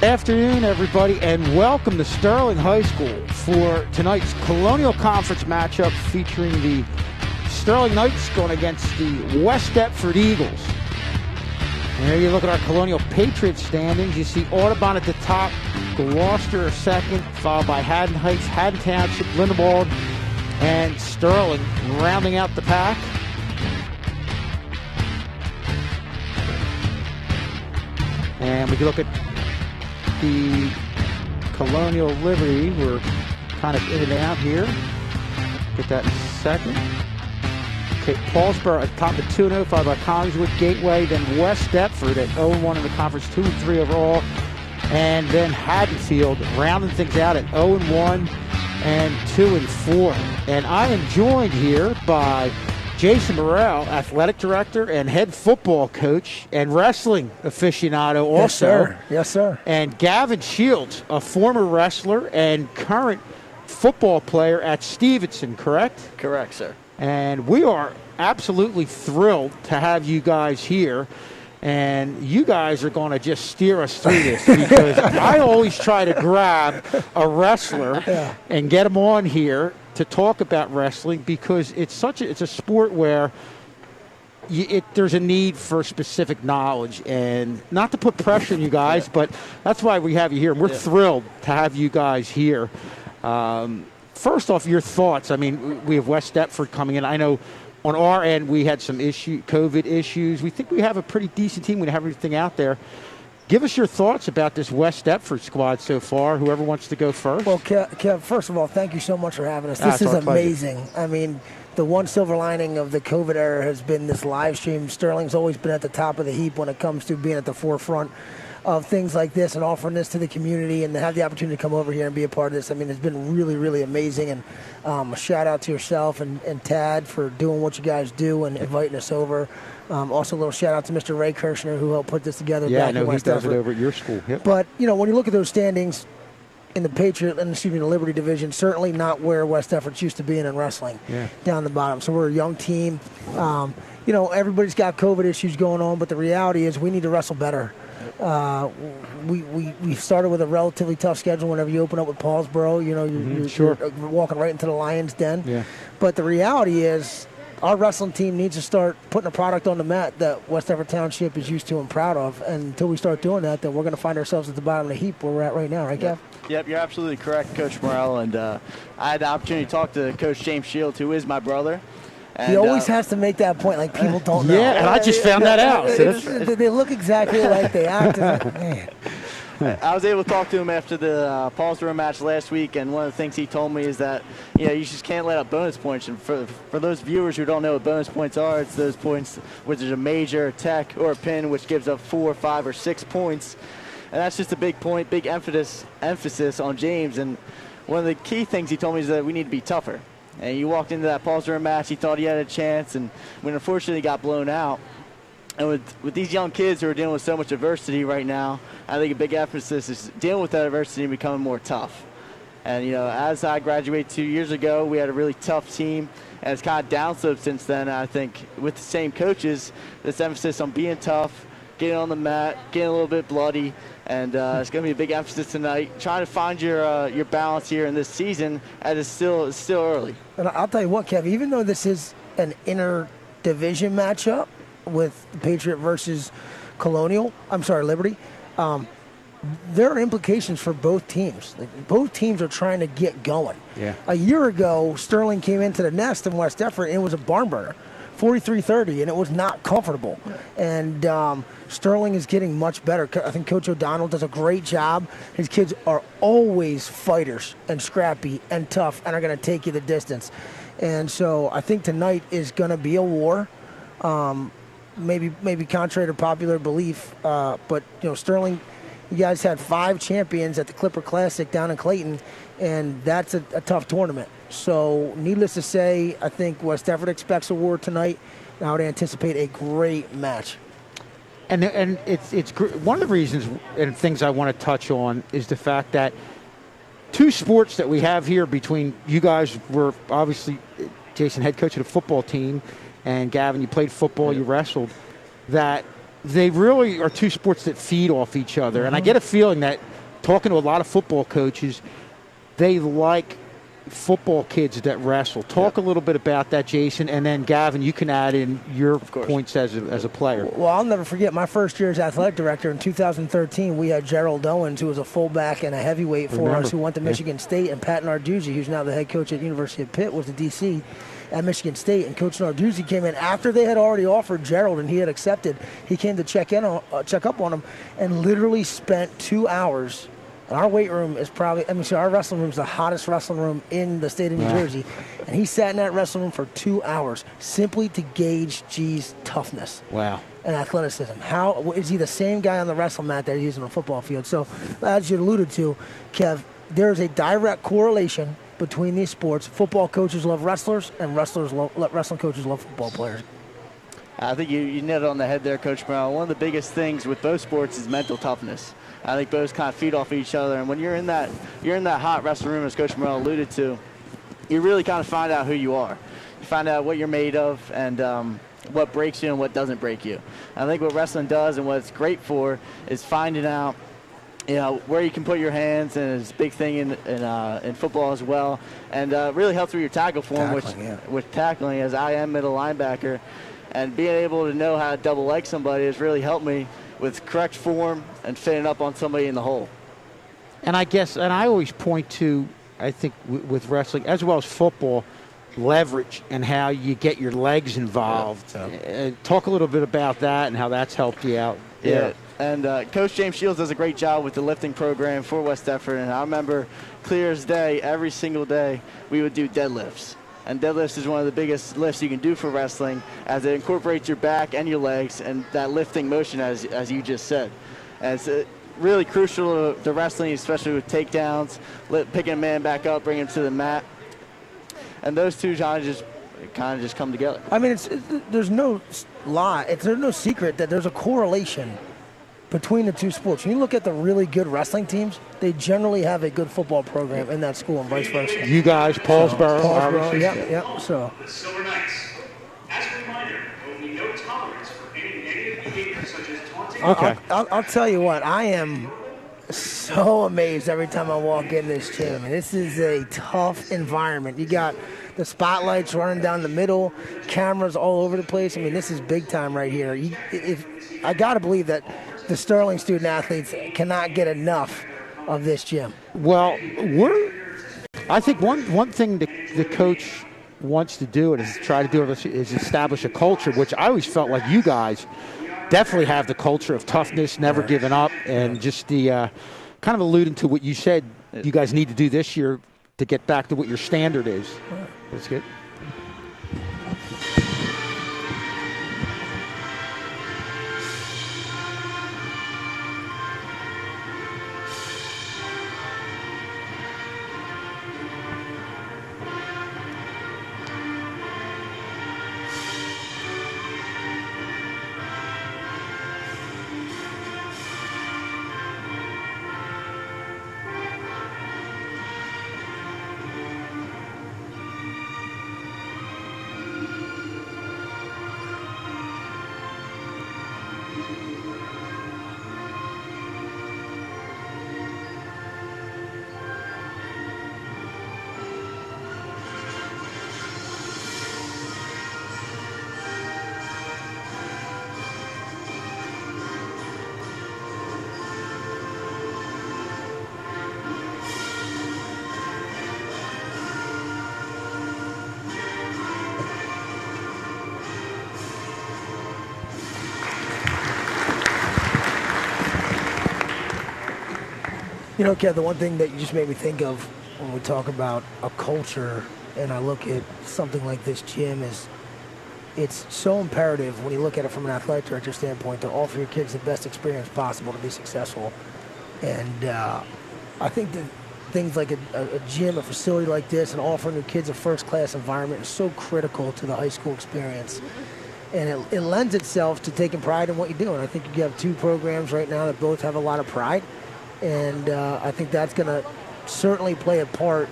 Afternoon, everybody, and welcome to Sterling High School for tonight's Colonial Conference matchup featuring the Sterling Knights going against the West Deptford Eagles. And here you look at our Colonial Patriots standings. You see Audubon at the top, Gloucester second, followed by Haddon Heights, Haddon Township, Lindewald, and Sterling rounding out the pack. And we can look at the Colonial Liberty. We're kind of in and out here. Get that in a second. Okay, Paulsboro at top of 2-0, followed by Collingswood, Gateway, then West Deptford at 0-1 in the conference, 2-3 overall. And then Haddonfield rounding things out at 0-1 and 2-4. And I am joined here by Jason Morrell, athletic director and head football coach and wrestling aficionado also. Yes, sir. Yes, sir. And Gavin Shields, a former wrestler and current football player at Stevenson, correct? Correct, sir. And we are absolutely thrilled to have you guys here. And you guys are going to just steer us through this because I always try to grab a wrestler and get them on here to talk about wrestling because it's a sport where there's a need for specific knowledge, and not to put pressure on you guys, but that's why we have you here. And we're thrilled to have you guys here. First off, your thoughts. I mean, we have West Deptford coming in. I know on our end we had some COVID issues. We think we have a pretty decent team. We have everything out there. Give us your thoughts about this West Deptford squad so far, whoever wants to go first. Well, Kev, first of all, thank you so much for having us. This is amazing. Pleasure. I mean, the one silver lining of the COVID era has been this live stream. Sterling's always been at the top of the heap when it comes to being at the forefront of things like this and offering this to the community, and to have the opportunity to come over here and be a part of this. I mean, it's been really, really amazing. And a shout out to yourself and Tad for doing what you guys do and inviting us over. Also, a little shout out to Mr. Ray Kirshner, who helped put this together. Yeah, I know he does it over at your school. Yep. But, you know, when you look at those standings in the the Liberty division, certainly not where West Deptford used to be in wrestling down the bottom. So we're a young team. You know, everybody's got COVID issues going on, but the reality is we need to wrestle better. We started with a relatively tough schedule. Whenever you open up with Paulsboro, you know, you're walking right into the lion's den. Yeah. But the reality is our wrestling team needs to start putting a product on the mat that West Deptford Township is used to and proud of. And until we start doing that, then we're going to find ourselves at the bottom of the heap where we're at right now, right, Gav? Yep, you're absolutely correct, Coach Morrell. And I had the opportunity to talk to Coach James Shields, who is my brother. And, he always has to make that point, like people don't know. Yeah, and I just found that out. They look exactly like they act. Man. I was able to talk to him after the Paulsboro match last week, and one of the things he told me is that you just can't let up bonus points. And for those viewers who don't know what bonus points are, it's those points which is a major, a tech, or a pin, which gives up 4, 5, or 6 points. And that's just a big point, big emphasis on James. And one of the key things he told me is that we need to be tougher. And you walked into that Paulsboro match, he thought he had a chance, and when unfortunately he got blown out. And with these young kids who are dealing with so much adversity right now, I think a big emphasis is dealing with that adversity and becoming more tough. And, you know, as I graduated 2 years ago, we had a really tough team, and it's kind of downsloped since then. I think with the same coaches, this emphasis on being tough, getting on the mat, getting a little bit bloody, and it's going to be a big emphasis tonight, trying to find your balance here in this season, as it's still early. And I'll tell you what, Kev, even though this is an inter-division matchup with Patriot versus Liberty, there are implications for both teams. Like, both teams are trying to get going. Yeah. A year ago, Sterling came into the nest in West Deptford, and it was a barn burner. 43-30, and it was not comfortable. And Sterling is getting much better. I think Coach O'Donnell does a great job. His kids are always fighters and scrappy and tough and are going to take you the distance. And so I think tonight is going to be a war. Maybe contrary to popular belief, but you know, Sterling, you guys had 5 champions at the Clipper Classic down in Clayton, and that's a tough tournament. So needless to say, I think West Deptford expects a war tonight. I would anticipate a great match. And it's one of the reasons and things I want to touch on is the fact that 2 sports that we have here between you guys were obviously Jason, head coach of the football team, and Gavin, you played football, you wrestled, that they really are 2 sports that feed off each other. And I get a feeling that talking to a lot of football coaches, they like football kids that wrestle. Talk a little bit about that, Jason, and then Gavin, you can add in your points as a player. Well, I'll never forget my first year as athletic director in 2013. We had Gerald Owens, who was a fullback and a heavyweight for us, who went to Michigan State, and Pat Narduzzi, who's now the head coach at University of Pitt, was the DC at Michigan State. And Coach Narduzzi came in after they had already offered Gerald, and he had accepted. He came to check up on him, and literally spent 2 hours. And our weight room is probably, our wrestling room is the hottest wrestling room in the state of New Jersey. And he sat in that wrestling room for 2 hours simply to gauge G's toughness. Wow. And athleticism. How is he the same guy on the wrestling mat that he's on the football field? So, as you alluded to, Kev, there's a direct correlation between these sports. Football coaches love wrestlers, and wrestling coaches love football players. I think you nailed it on the head there, Coach Brown. One of the biggest things with both sports is mental toughness. I think both kind of feed off each other, and when you're in that hot wrestling room, as Coach Morrell alluded to, you really kind of find out who you are. You find out what you're made of and what breaks you and what doesn't break you. I think what wrestling does and what it's great for is finding out, where you can put your hands, and it's a big thing in football as well, and really helps with your tackle form, with tackling, as I am middle linebacker, and being able to know how to double leg somebody has really helped me with correct form and fitting up on somebody in the hole. And I always point to, I think, with wrestling, as well as football, leverage and how you get your legs involved. Talk a little bit about that and how that's helped you out. Yeah. And Coach James Shields does a great job with the lifting program for West Deptford. And I remember clear as day, every single day, we would do deadlifts. And deadlifts is one of the biggest lifts you can do for wrestling, as it incorporates your back and your legs and that lifting motion, as you just said. And it's really crucial to wrestling, especially with takedowns, picking a man back up, bringing him to the mat. And those two kind of just come together. There's no lie. There's no secret that there's a correlation between the two sports. When you look at the really good wrestling teams, they generally have a good football program in that school and vice versa. You guys, Paulsboro, obviously. Yep. So. The Silver Knights. As a reminder, there will be no tolerance for any negative behavior such as taunting. Okay. I'll tell you what, I am so amazed every time I walk in this gym. This is a tough environment. You got the spotlights running down the middle, cameras all over the place. This is big time right here. I got to believe that the Sterling student athletes cannot get enough of this gym. Well, I think one thing the coach wants to do is try to do is establish a culture, which I always felt like you guys definitely have the culture of toughness, never giving up, and just the kind of alluding to what you said you guys need to do this year to get back to what your standard is. That's good. Kev, the one thing that you just made me think of when we talk about a culture and I look at something like this gym is it's so imperative when you look at it from an athletic director standpoint to offer your kids the best experience possible to be successful. And I think that things like a gym, a facility like this, and offering your kids a first-class environment is so critical to the high school experience. And it lends itself to taking pride in what you do. And I think you have two programs right now that both have a lot of pride. And I think that's going to certainly play a part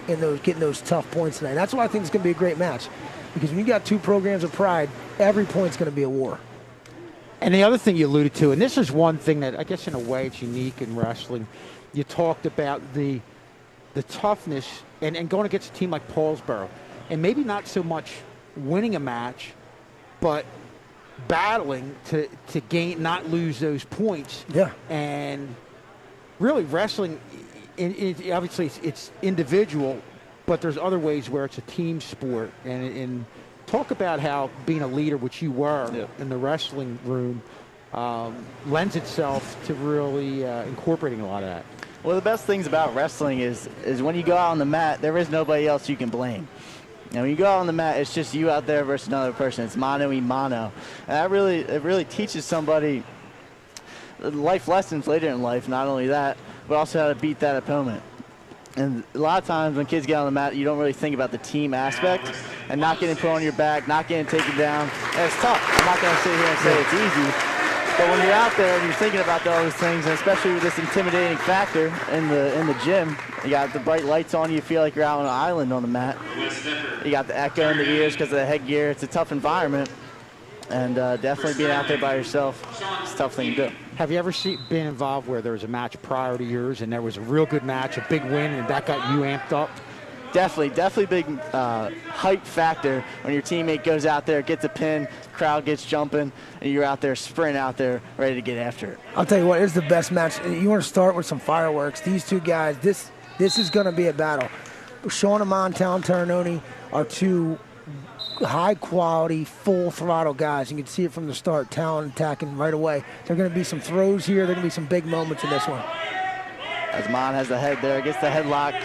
in getting those tough points tonight. That's why I think it's going to be a great match. Because when you got two programs of pride, every point's going to be a war. And the other thing you alluded to, and this is one thing that I guess in a way it's unique in wrestling, you talked about the toughness and going against a team like Paulsboro, and maybe not so much winning a match, but battling to gain, not lose those points. Yeah. And really wrestling, obviously it's individual, but there's other ways where it's a team sport. And talk about how being a leader, which you were in the wrestling room, lends itself to really incorporating a lot of that. Well, the best things about wrestling is when you go out on the mat, there is nobody else you can blame. And when you go out on the mat, it's just you out there versus another person. It's mano y mano. And it really teaches somebody life lessons later in life, not only that, but also how to beat that opponent. And a lot of times when kids get on the mat, you don't really think about the team aspect and not getting put on your back, not getting taken down. And it's tough. I'm not going to sit here and say it's easy. But when you're out there and you're thinking about all those things, and especially with this intimidating factor in the gym, you got the bright lights on you feel like you're out on an island on the mat. You got the echo in the ears because of the headgear. It's a tough environment. And definitely being out there by yourself, it's a tough thing to do. Have you ever been involved where there was a match prior to yours and there was a real good match, a big win, and that got you amped up? Definitely big hype factor when your teammate goes out there, gets a pin, crowd gets jumping, and you're out there sprinting out there ready to get after it. I'll tell you what, it's the best match. You want to start with some fireworks. These two guys, this is going to be a battle. Sean Amon, Talon Taranoni are two high-quality, full-throttle guys. You can see it from the start, Talon attacking right away. There are going to be some throws here. There are going to be some big moments in this one. As Amon has the head there, gets the headlock.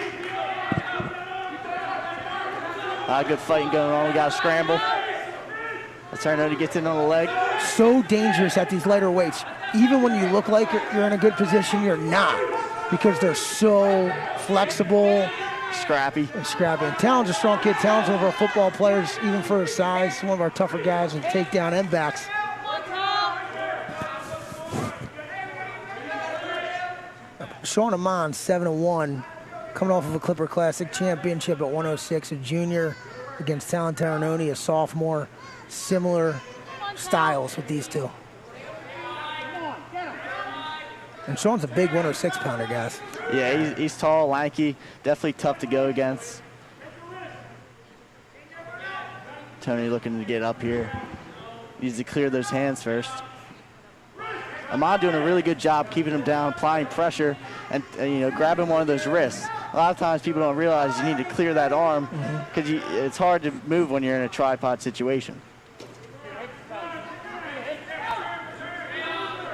Good fighting going on. We got a scramble. Taranoni gets in on the leg. So dangerous at these lighter weights. Even when you look like you're in a good position, you're not, because they're so flexible. Scrappy. And Talon's a strong kid. Talon's one of our football players, even for his size, one of our tougher guys in takedown and backs. Sean Amon, 7-1, coming off of a Clipper Classic championship at 106, a junior against Talon Taranoni, a sophomore. Similar styles with these two. And Sean's a big 106-pounder, guys. Yeah, he's tall, lanky, definitely tough to go against. Tony looking to get up here. Needs to clear those hands first. Ahmad doing a really good job keeping him down, applying pressure, and grabbing one of those wrists. A lot of times people don't realize you need to clear that arm because it's hard to move when you're in a tripod situation.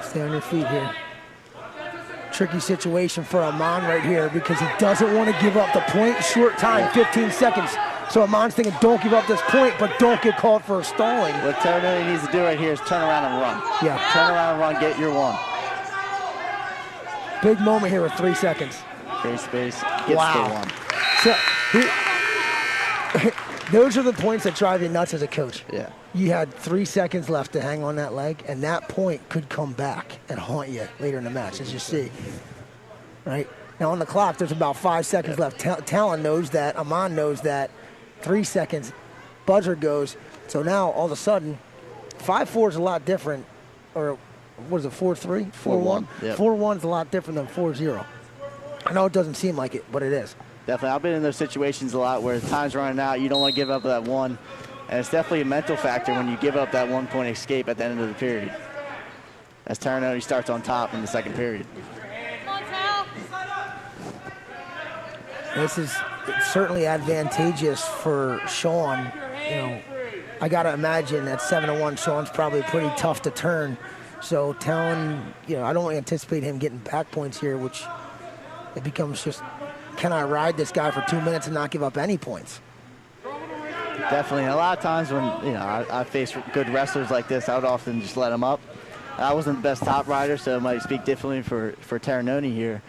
Stay on your feet here. Tricky situation for Amon right here because he doesn't want to give up the point. Short time, 15 seconds. So Amon's thinking, don't give up this point, but don't get called for stalling. What Taranoni needs to do right here is turn around and run. Yeah. Turn around and run, get your one. Big moment here with 3 seconds. Great space, gets the one. So, those are the points that drive you nuts as a coach. Yeah. You had 3 seconds left to hang on that leg, and that point could come back and haunt you later in the match, as you see. Right? Now, on the clock, there's about 5 seconds left. Talon knows that. Amon knows that. 3 seconds. Buzzer goes. So now, all of a sudden, 5-4 is a lot different. Or, what is it, 4-3? 4-1? Yep. 4-1 is a lot different than 4-0. I know it doesn't seem like it, but it is. Definitely. I've been in those situations a lot where time's running out. You don't want to give up that one. And it's definitely a mental factor when you give up that 1 point escape at the end of the period. As Taranoni starts on top in the second period. This is certainly advantageous for Sean. I got to imagine at 7-1, Sean's probably pretty tough to turn. So Talon, I don't anticipate him getting back points here, which it becomes just, can I ride this guy for 2 minutes and not give up any points? Definitely. A lot of times when I face good wrestlers like this, I would often just let them up. I wasn't the best top rider, so it might speak differently for Taranoni here.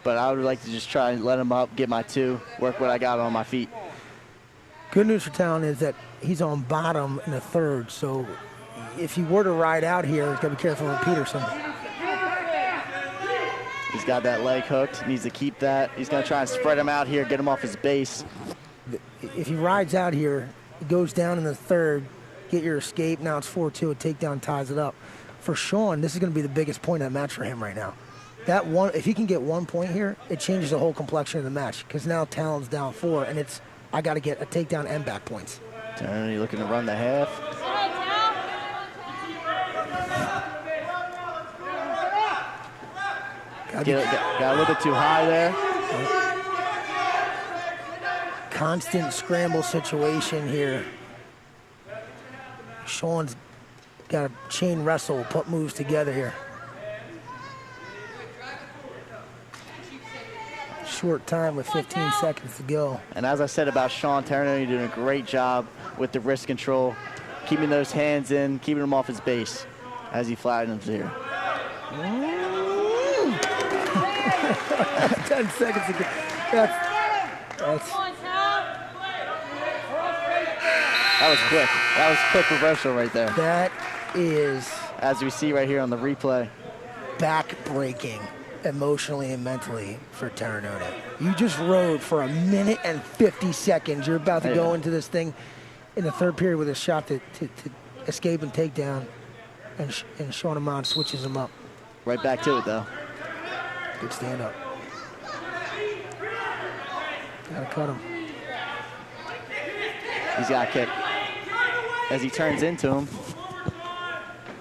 But I would like to just try and let him up, get my 2, work what I got on my feet. Good news for Talon is that he's on bottom in the third, so if he were to ride out here, he's got to be careful with Peterson. He's got that leg hooked, needs to keep that. He's going to try and spread him out here, get him off his base. If he rides out here, he goes down in the third, get your escape. Now it's 4-2, a takedown ties it up. For Sean, this is going to be the biggest point of the match for him right now. That one, if he can get 1 point here, it changes the whole complexion of the match. Because now Talon's down 4, and I got to get a takedown and back points. Ternoney looking to run the half. Got a little bit too high there. Constant scramble situation here. Sean's got to chain wrestle, put moves together here. Short time with 15 seconds to go. And as I said about Sean Ternoney doing a great job with the wrist control, keeping those hands in, keeping him off his base as he flattens here. 10 seconds to go. That was quick. That was quick reversal right there. That is, as we see right here on the replay, back-breaking emotionally and mentally for Ternoney. You just rode for 1 minute and 50 seconds. You're about to go into this thing in the third period with a shot to escape and take down, and Sean Amon switches him up. Right back to it, though. Good stand-up. Gotta cut him. He's got a kick. As he turns into him.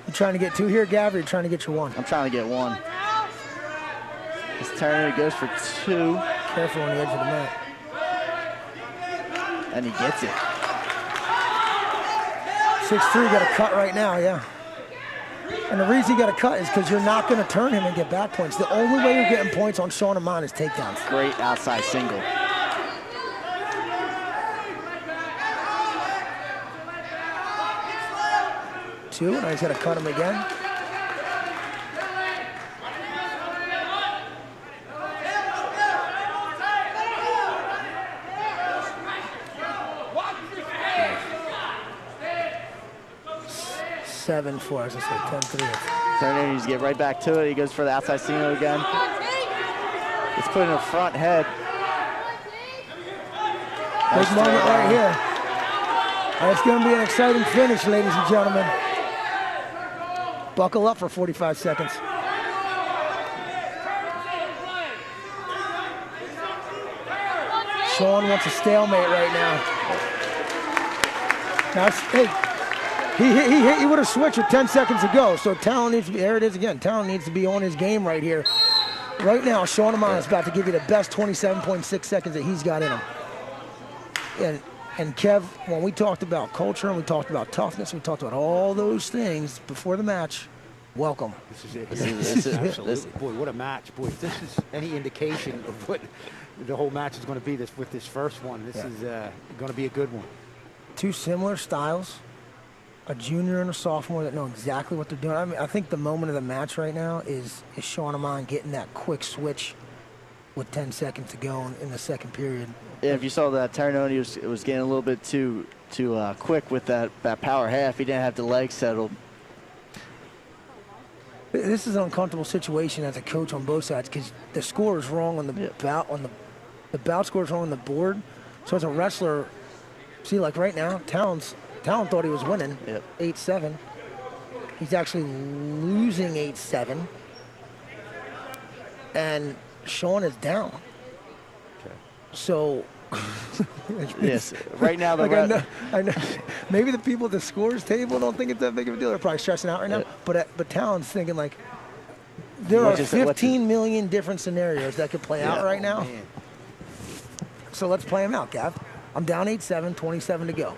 You trying to get 2 here, Gav, or you trying to get your 1? I'm trying to get 1. His Ternoney goes for 2. Careful on the edge of the mat. And he gets it. 6'3", got a cut right now, yeah. And the reason you got to cut is because you're not going to turn him and get back points. The only way you're getting points on Sean Amon is takedowns. Great outside single. Now he's going to cut him again. Seven, 4, as I said, 10-3. Ternoney needs to get right back to it. He goes for the outside single again. It's put in a front head. Big moment right here. It's going to be an exciting finish, ladies and gentlemen. Buckle up for 45 seconds. Sean wants a stalemate right now. He would have switched with 10 seconds to go. So Talon needs to be, there it is again. Talon needs to be on his game right here. Right now, Sean Amon is about to give you the best 27.6 seconds that he's got in him. And Kev, when we talked about culture and we talked about toughness, we talked about all those things before the match, welcome. This is it. This is absolutely. Boy, what a match. Boy, if this is any indication of what the whole match is going to be with this first one, this is going to be a good one. 2 similar styles, a junior and a sophomore that know exactly what they're doing. I mean, I think the moment of the match right now is Sean Amon getting that quick switch with 10 seconds to go in the second period. Yeah, if you saw that, Ternoney was getting a little bit too quick with that power half. He didn't have the legs settled. This is an uncomfortable situation as a coach on both sides because the score is wrong on the bout. The bout score is wrong on the board. So as a wrestler, see, like right now, Talon thought he was winning 8-7. He's actually losing 8-7, and Sean is down. So, yes, right now I know. Maybe the people at the scores table don't think it's that big of a deal. They're probably stressing out right now. But Talon's thinking like, there are 15 million different scenarios that could play out right now. Man. So let's play them out, Gav. I'm down 8-7, 27 to go.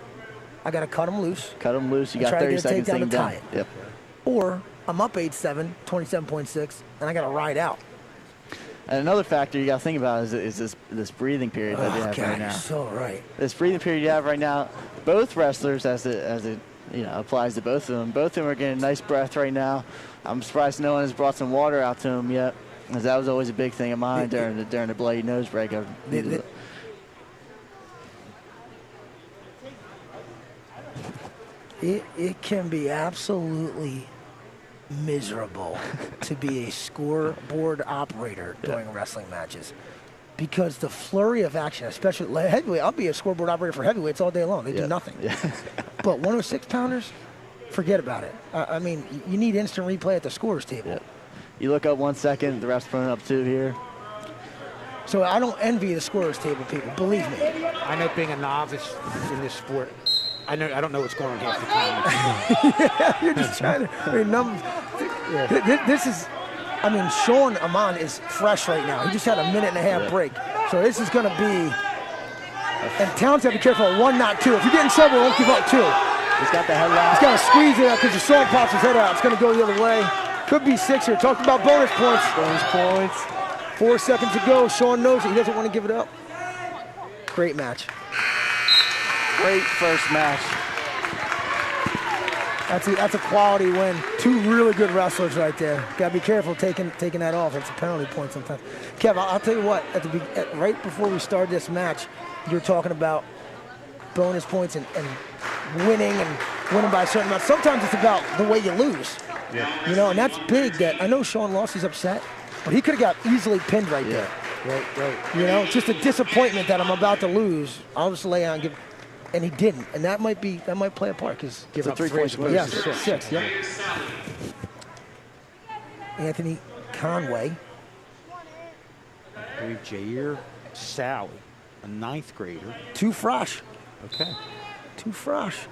I got to cut him loose. Cut him loose. You got 30 seconds to tie it. Yep. Or I'm up 8-7, 27.6, and I got to ride out. And another factor you got to think about is this breathing period that you have right now. You're so right. This breathing period you have right now, both wrestlers, as it applies to both of them are getting a nice breath right now. I'm surprised no one has brought some water out to them yet, because that was always a big thing of mine during the bloody nose break. It can be absolutely miserable to be a scoreboard operator during wrestling matches, because the flurry of action, especially heavyweight, I'll be a scoreboard operator for heavyweights all day long. They do nothing. But 106 pounders, forget about it. I mean, you need instant replay at the scorers table. you look up 1 second, the ref's putting up 2 here. So I don't envy the scorer's table people, believe me. I know, being a novice in this sport, I don't know what's going on half the time. Yeah, you're just trying to. I mean, numbers. This is. I mean, Sean Amon is fresh right now. He just had a 1.5-minute break, so this is going to be. And Towns have to be careful. 1, not 2. If you get in trouble, don't give up 2. He's got the headlock. He's got to squeeze it out because the Sean pops his head out. It's going to go the other way. Could be 6 here. Talked about bonus points. Bonus points. 4 seconds to go. Sean knows it. He doesn't want to give it up. Great match. Great first match. That's a quality win. 2 really good wrestlers right there. Got to be careful taking that off. It's a penalty point sometimes. Kev, I'll tell you what. Right before we started this match, you were talking about bonus points and winning by a certain amount. Sometimes it's about the way you lose. Yeah. You know, and that's big. That I know Sean lost. He's upset, but he could have got easily pinned right there. Right. You know, it's just a disappointment that I'm about to lose. I'll just lay out and give. And he didn't, and that might play a part because give up 3 points. Yeah, 6. Yep. Anthony Conway. I believe Jair Sally, a 9th grader. Too fresh. Okay. Too fresh.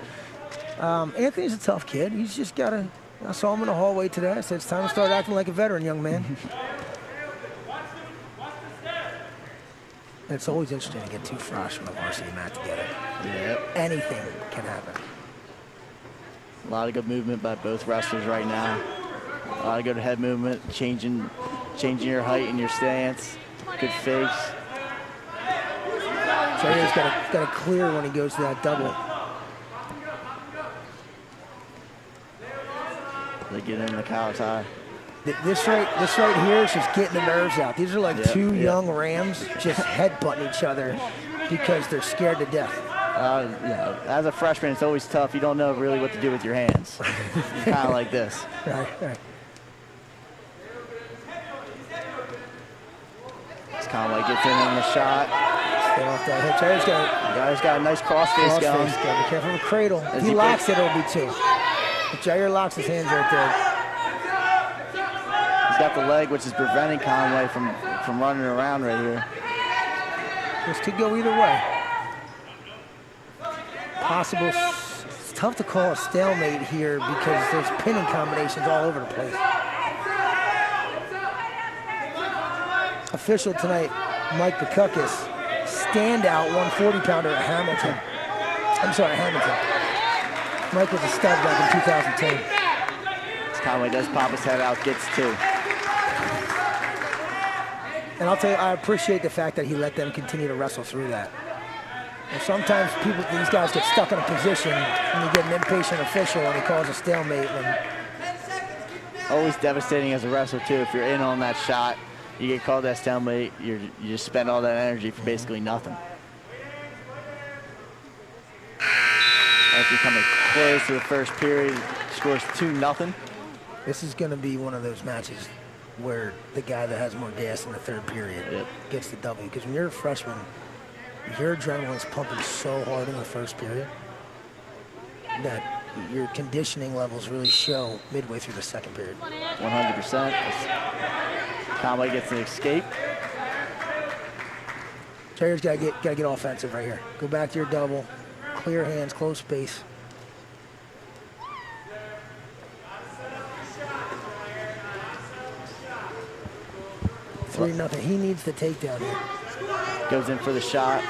Anthony's a tough kid. He's just got to. I saw him in the hallway today. I said it's time to start acting like a veteran, young man. It's always interesting to get 2 fresh from a varsity mat together. Yep. Anything can happen. A lot of good movement by both wrestlers right now. A lot of good head movement, changing your height and your stance. Good fakes. Jair's got to clear when he goes to that double. They get in the collar tie. This right here is just getting the nerves out. These are like 2 young Rams just headbutting each other because they're scared to death. As a freshman, it's always tough. You don't know really what to do with your hands. Kind of like this. Right. As Conway gets in on the shot. Stay off that hip. Jair's got a nice crossface going. Got to be careful with the cradle. If he locks it, it'll be 2. If Jair locks his hands right there. He's got the leg, which is preventing Conway from running around right here. This could go either way. Possible. It's tough to call a stalemate here because there's pinning combinations all over the place. Official tonight, Mike Bukakis, standout 140-pounder at Hamilton. Mike was a stud back in 2010. As Conway does pop his head out, gets 2. And I'll tell you, I appreciate the fact that he let them continue to wrestle through that. And sometimes these guys get stuck in a position and you get an impatient official and he calls a stalemate. Always devastating as a wrestler too. If you're in on that shot, you get called that stalemate, you just spend all that energy for basically nothing. After coming close to the first period, scores 2-0. This is going to be one of those matches where the guy that has more gas in the third period gets the W. Because when you're a freshman, your adrenaline's pumping so hard in the first period that your conditioning levels really show midway through the second period. 100%. Conway gets an escape. Jair's got to get offensive right here. Go back to your double. Clear hands, close space. Three nothing. He needs the takedown here. Goes in for the shot.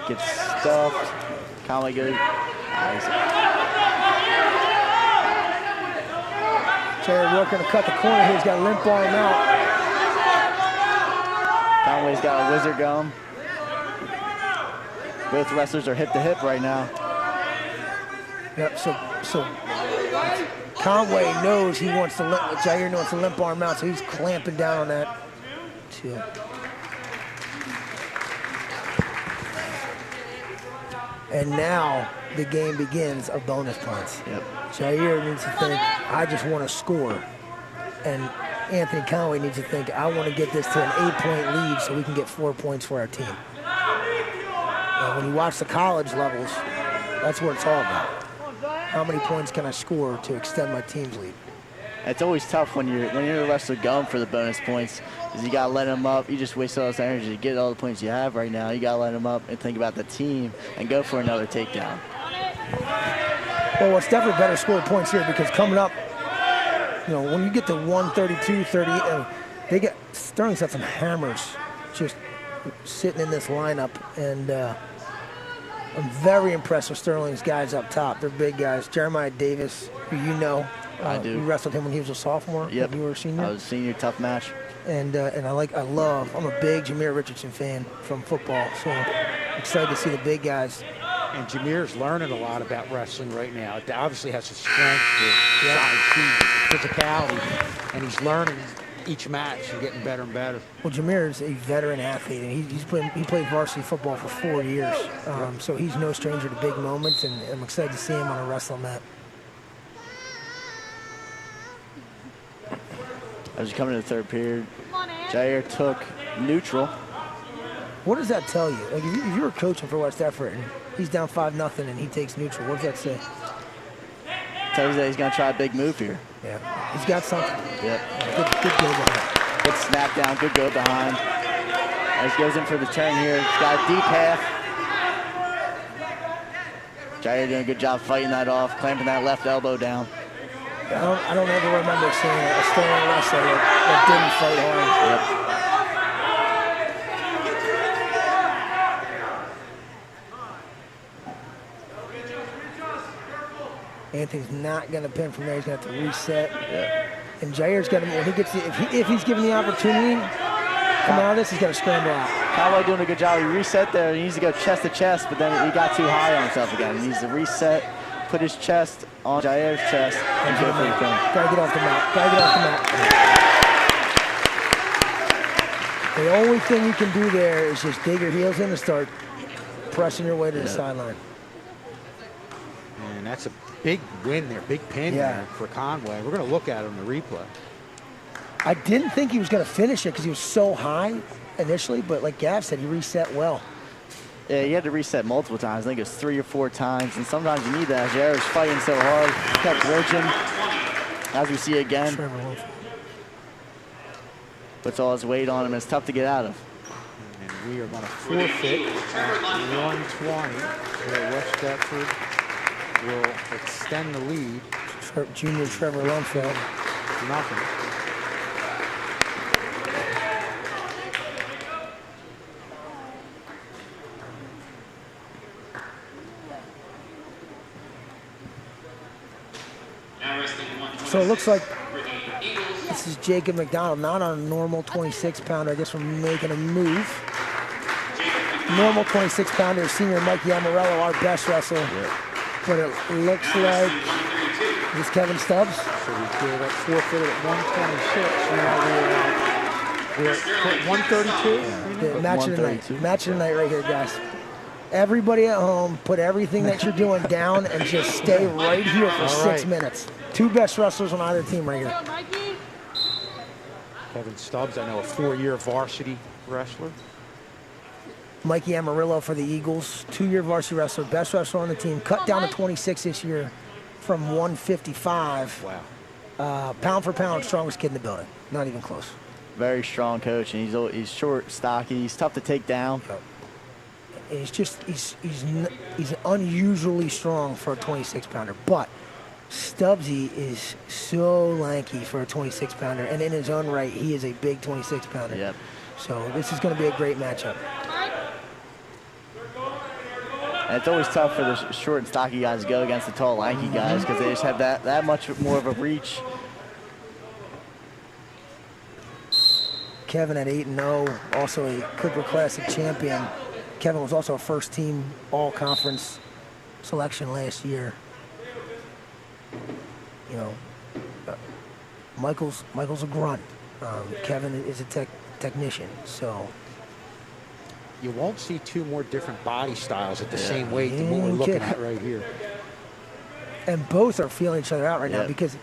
Gets stuffed. Conway goes. Jair working to cut the corner here. He's got a limp arm out. Conway's got a wizard going. Both wrestlers are hip to hip right now. Yep. So Conway knows he wants to Jair wants to limp arm out, so he's clamping down on that too. And now the game begins of bonus points. Yep. Jair needs to think, I just want to score. And Anthony Conway needs to think, I want to get this to an 8-point lead so we can get 4 points for our team. And when you watch the college levels, that's what it's all about. How many points can I score to extend my team's lead? It's always tough when you're a wrestler going for the bonus points, because you got to let them up. You just waste all this energy to get all the points you have right now. You got to let them up and think about the team and go for another takedown. Well, it's definitely better scored points here, because coming up, when you get to 132, 38, Sterling's got some hammers just sitting in this lineup, and I'm very impressed with Sterling's guys up top. They're big guys. Jeremiah Davis, who you know. I do. You wrestled him when he was a sophomore. Yep. When you were a senior. I was a senior, tough match. And I'm a big Jameer Richardson fan from football, so I'm excited to see the big guys. And Jameer's learning a lot about wrestling right now. It obviously has the strength, the physicality, and he's learning each match and getting better and better. Well, Jameer is a veteran athlete, and he played varsity football for 4 years, so he's no stranger to big moments, and I'm excited to see him on a wrestling mat. As you come into the third period, Jair took neutral. What does that tell you? Like, if you were coaching for West Deptford and he's down 5-0 and he takes neutral, what does that say? Tells you that he's going to try a big move here. Yeah, he's got something. Yep. Good go behind. Good snap down, good go behind. As he goes in for the turn here, he's got a deep half. Jair doing a good job fighting that off, clamping that left elbow down. I don't ever remember seeing a Sterling wrestler that didn't fight hard. Yep. Anthony's not going to pin from there. He's going to have to reset. Yeah. And Jair's got to, when he gets if he's given the opportunity, come out of this, he's got to scramble out. Cowboy doing a good job. He reset there. He needs to go chest to chest, but then he got too high on himself again. He needs to reset, put his chest on Jair's chest, and go for the pin. Got to get off the mat. Got to get off the mat. The only thing you can do there is just dig your heels in and start pressing your way to the sideline. And that's a big win there, big pin there for Conway. We're going to look at it on the replay. I didn't think he was going to finish it because he was so high initially, but like Gav said, he reset well. Yeah, he had to reset multiple times. I think it was 3 or 4 times, and sometimes you need that. Jair was fighting so hard, he kept lurching, as we see again. Puts all his weight on him, and it's tough to get out of. And we are going to forfeit at 120, where West Deptford will extend the lead. Junior Trevor Lundfeld. Nothing. So it looks like this is Jacob McDonald, not on a normal 26-pounder. I guess we're making a move. Normal 26-pounder, senior Mikey Amarello, our best wrestler. Yeah. But it looks like this Kevin Stubbs. So we did a forfeit at 126. Now we're at 132. Yeah, match of the night. Match of the night right here, guys. Everybody at home, put everything that you're doing down and just stay right here for 6 minutes. 2 best wrestlers on either team right here. Kevin Stubbs, I know, a 4-year varsity wrestler. Mikey Amarillo for the Eagles, 2-year varsity wrestler, best wrestler on the team. Cut down to 26 this year from 155. Wow. Pound for pound, strongest kid in the building. Not even close. Very strong coach, and he's short, stocky. He's tough to take down. And he's unusually strong for a 26-pounder, but Stubbsy is so lanky for a 26-pounder, and in his own right, he is a big 26-pounder. Yep. So this is going to be a great matchup. And it's always tough for the short and stocky guys to go against the tall, lanky guys because they just have that much more of a reach. Kevin at 8-0, also a Clipper Classic champion. Kevin was also a first-team all-conference selection last year. You know, Michael's a grunt. Kevin is a technician, so. You won't see 2 more different body styles at the same weight than what we're looking at right here. And both are feeling each other out right now because,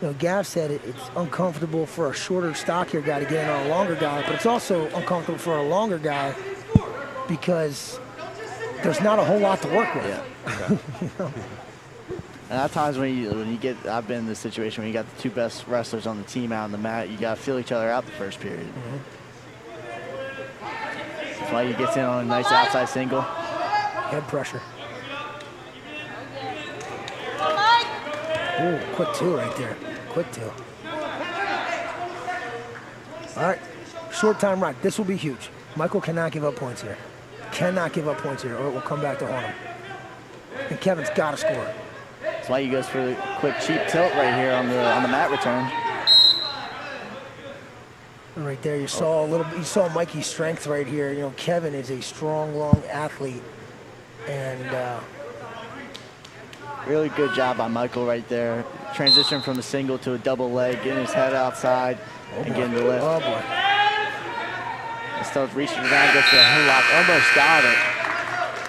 you know, Gav said it's uncomfortable for a shorter, stockier guy to get in on a longer guy, but it's also uncomfortable for a longer guy because there's not a whole lot to work with. Yeah. You know? And at times when you get, I've been in this situation when you got the two best wrestlers on the team out on the mat, you got to feel each other out the first period. That's why he gets in on a nice outside single. Head pressure. Ooh, quick two right there. Quick two. All right, short time right. This will be huge. Michael cannot give up points here. Cannot give up points here, or it will come back to haunt him. And Kevin's got to score. That's why he goes for the quick cheap tilt right here on the mat return. And right there, you saw you saw Mikey's strength right here. You know, Kevin is a strong, long athlete, and really good job by Michael right there. Transition from a single to a double leg, getting his head outside and getting the lift. Oh boy. And starts reaching around, gets the headlock, almost got it.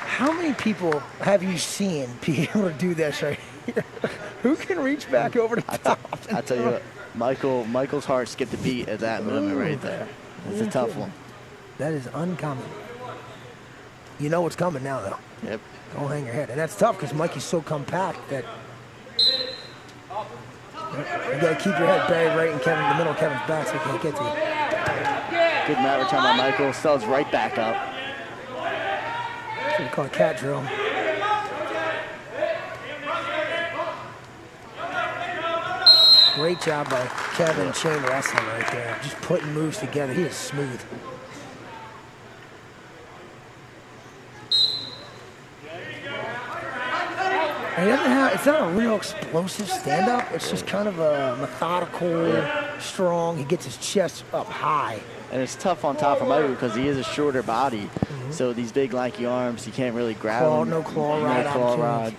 How many people have you seen be able to do this right here? Who can reach back over the top? I tell you what, Michael's heart skipped a beat at that moment right there. It's a tough one. That is uncommon. You know what's coming now, though. Yep. Don't hang your head. And that's tough because Mikey's so compact that you got to keep your head buried right in the middle of Kevin's back so he can't get to you. Good mat return by Michael. Stubbs right back up. That's what we call a cat drill. Great job by Kevin chain wrestling right there. Just putting moves together. He is smooth. And he doesn't have, it's not a real explosive stand-up. It's just kind of a methodical, strong. He gets his chest up high. And it's tough on top of Michael because he is a shorter body. So these big lanky arms, he can't really grab them. No claw rod. No claw rod.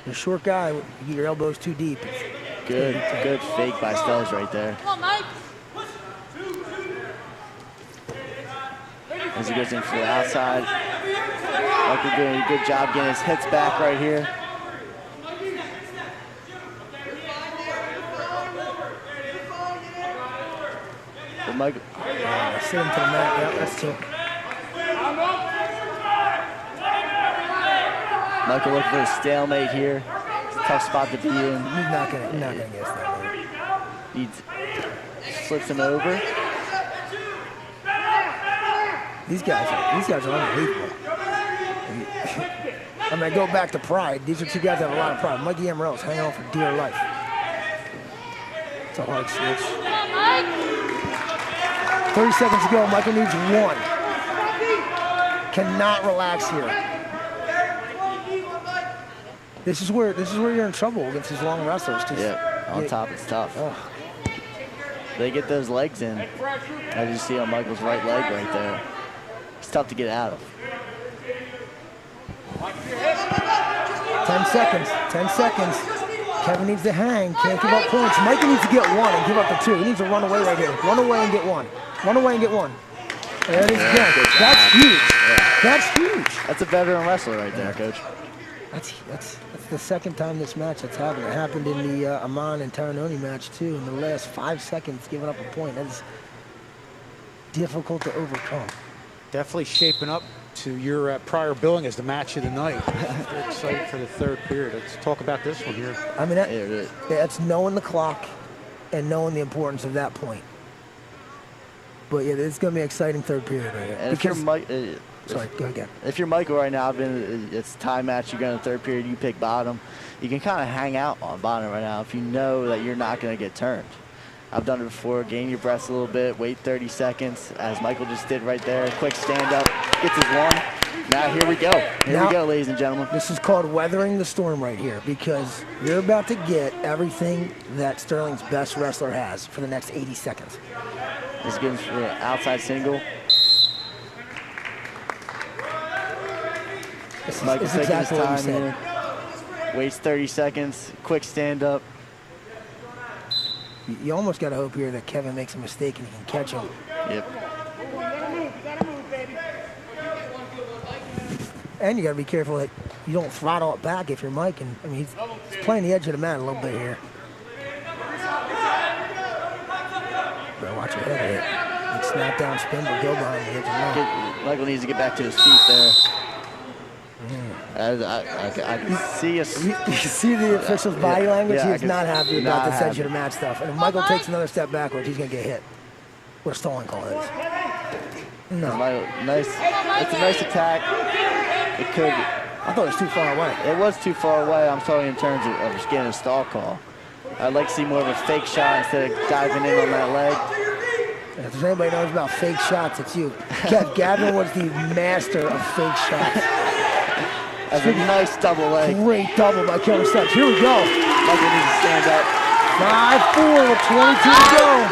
You're a short guy, you get your elbows too deep. Good fake by Stells right there. Come on, Mike. As he goes in for the outside. Michael doing a good job getting his hips back right here. But Michael. Sit him to the mat. Yeah, that's two. Michael looking for a stalemate here. It's a tough spot to be in. He's not gonna get that. He slips him over. These guys are unbelievable. I mean, I go back to pride. These are two guys that have a lot of pride. Mikey Amarillo's hanging on for dear life. It's a hard switch. 30 seconds to go. Michael needs one. Cannot relax here. This is where you're in trouble against these long wrestlers. Yeah, on top it's tough. They get those legs in. As you see on Michael's right leg right there. It's tough to get out of. 10 seconds. 10 seconds. Kevin needs to hang. Can't give up points. Mikey needs to get one and give up the two. He needs to run away right here. Run away and get one. Run away and get one. There it is again. That's huge. Yeah. That's huge. That's a veteran wrestler right there, Coach. That's the second time this match that's happened. It happened in the Amon and Taranoni match too. In the last 5 seconds, giving up a point. That is difficult to overcome. Definitely shaping up to your prior billing as the match of the night. Very excited for the third period. Let's talk about this one here. I mean, that's knowing the clock and knowing the importance of that point. But yeah, it's going to be an exciting third period right here. And if you're sorry, go again. If you're Michael right now, it's a tie match. You go in the third period, you pick bottom. You can kind of hang out on bottom right now if you know that you're not going to get turned. I've done it before. Gain your breath a little bit. Wait 30 seconds, as Michael just did right there. Quick stand up. Gets his one. Now here we go. Here we go, ladies and gentlemen. This is called weathering the storm right here because you're about to get everything that Sterling's best wrestler has for the next 80 seconds. This goes for an outside single. Michael's taking his time here. Waits 30 seconds. Quick stand up. You almost got to hope here that Kevin makes a mistake and he can catch him. Yep. And you got to be careful that you don't throttle it back if you're Mike. And I mean, he's playing the edge of the mat a little bit here. Better watch your head hit. Snap down spin, but go behind the edge of the mat. Michael needs to get back to his feet there. I can see us. You see the official's body language? Yeah, He's not happy about not the happy. censure match stuff. And if Michael takes another step backwards, he's going to get hit. What a stolen call is. No. Nice. It's a nice attack. It could. I thought it was too far away. It was too far away. I'm talking in terms of just getting a stall call. I'd like to see more of a fake shot instead of diving in on that leg. If there's anybody who knows about fake shots, it's you. Kev Gavin was the master of fake shots. That's a nice double leg. Great double by Kevin Stubbs. Here we go. Michael needs to stand up. 5-4 with 22 to go.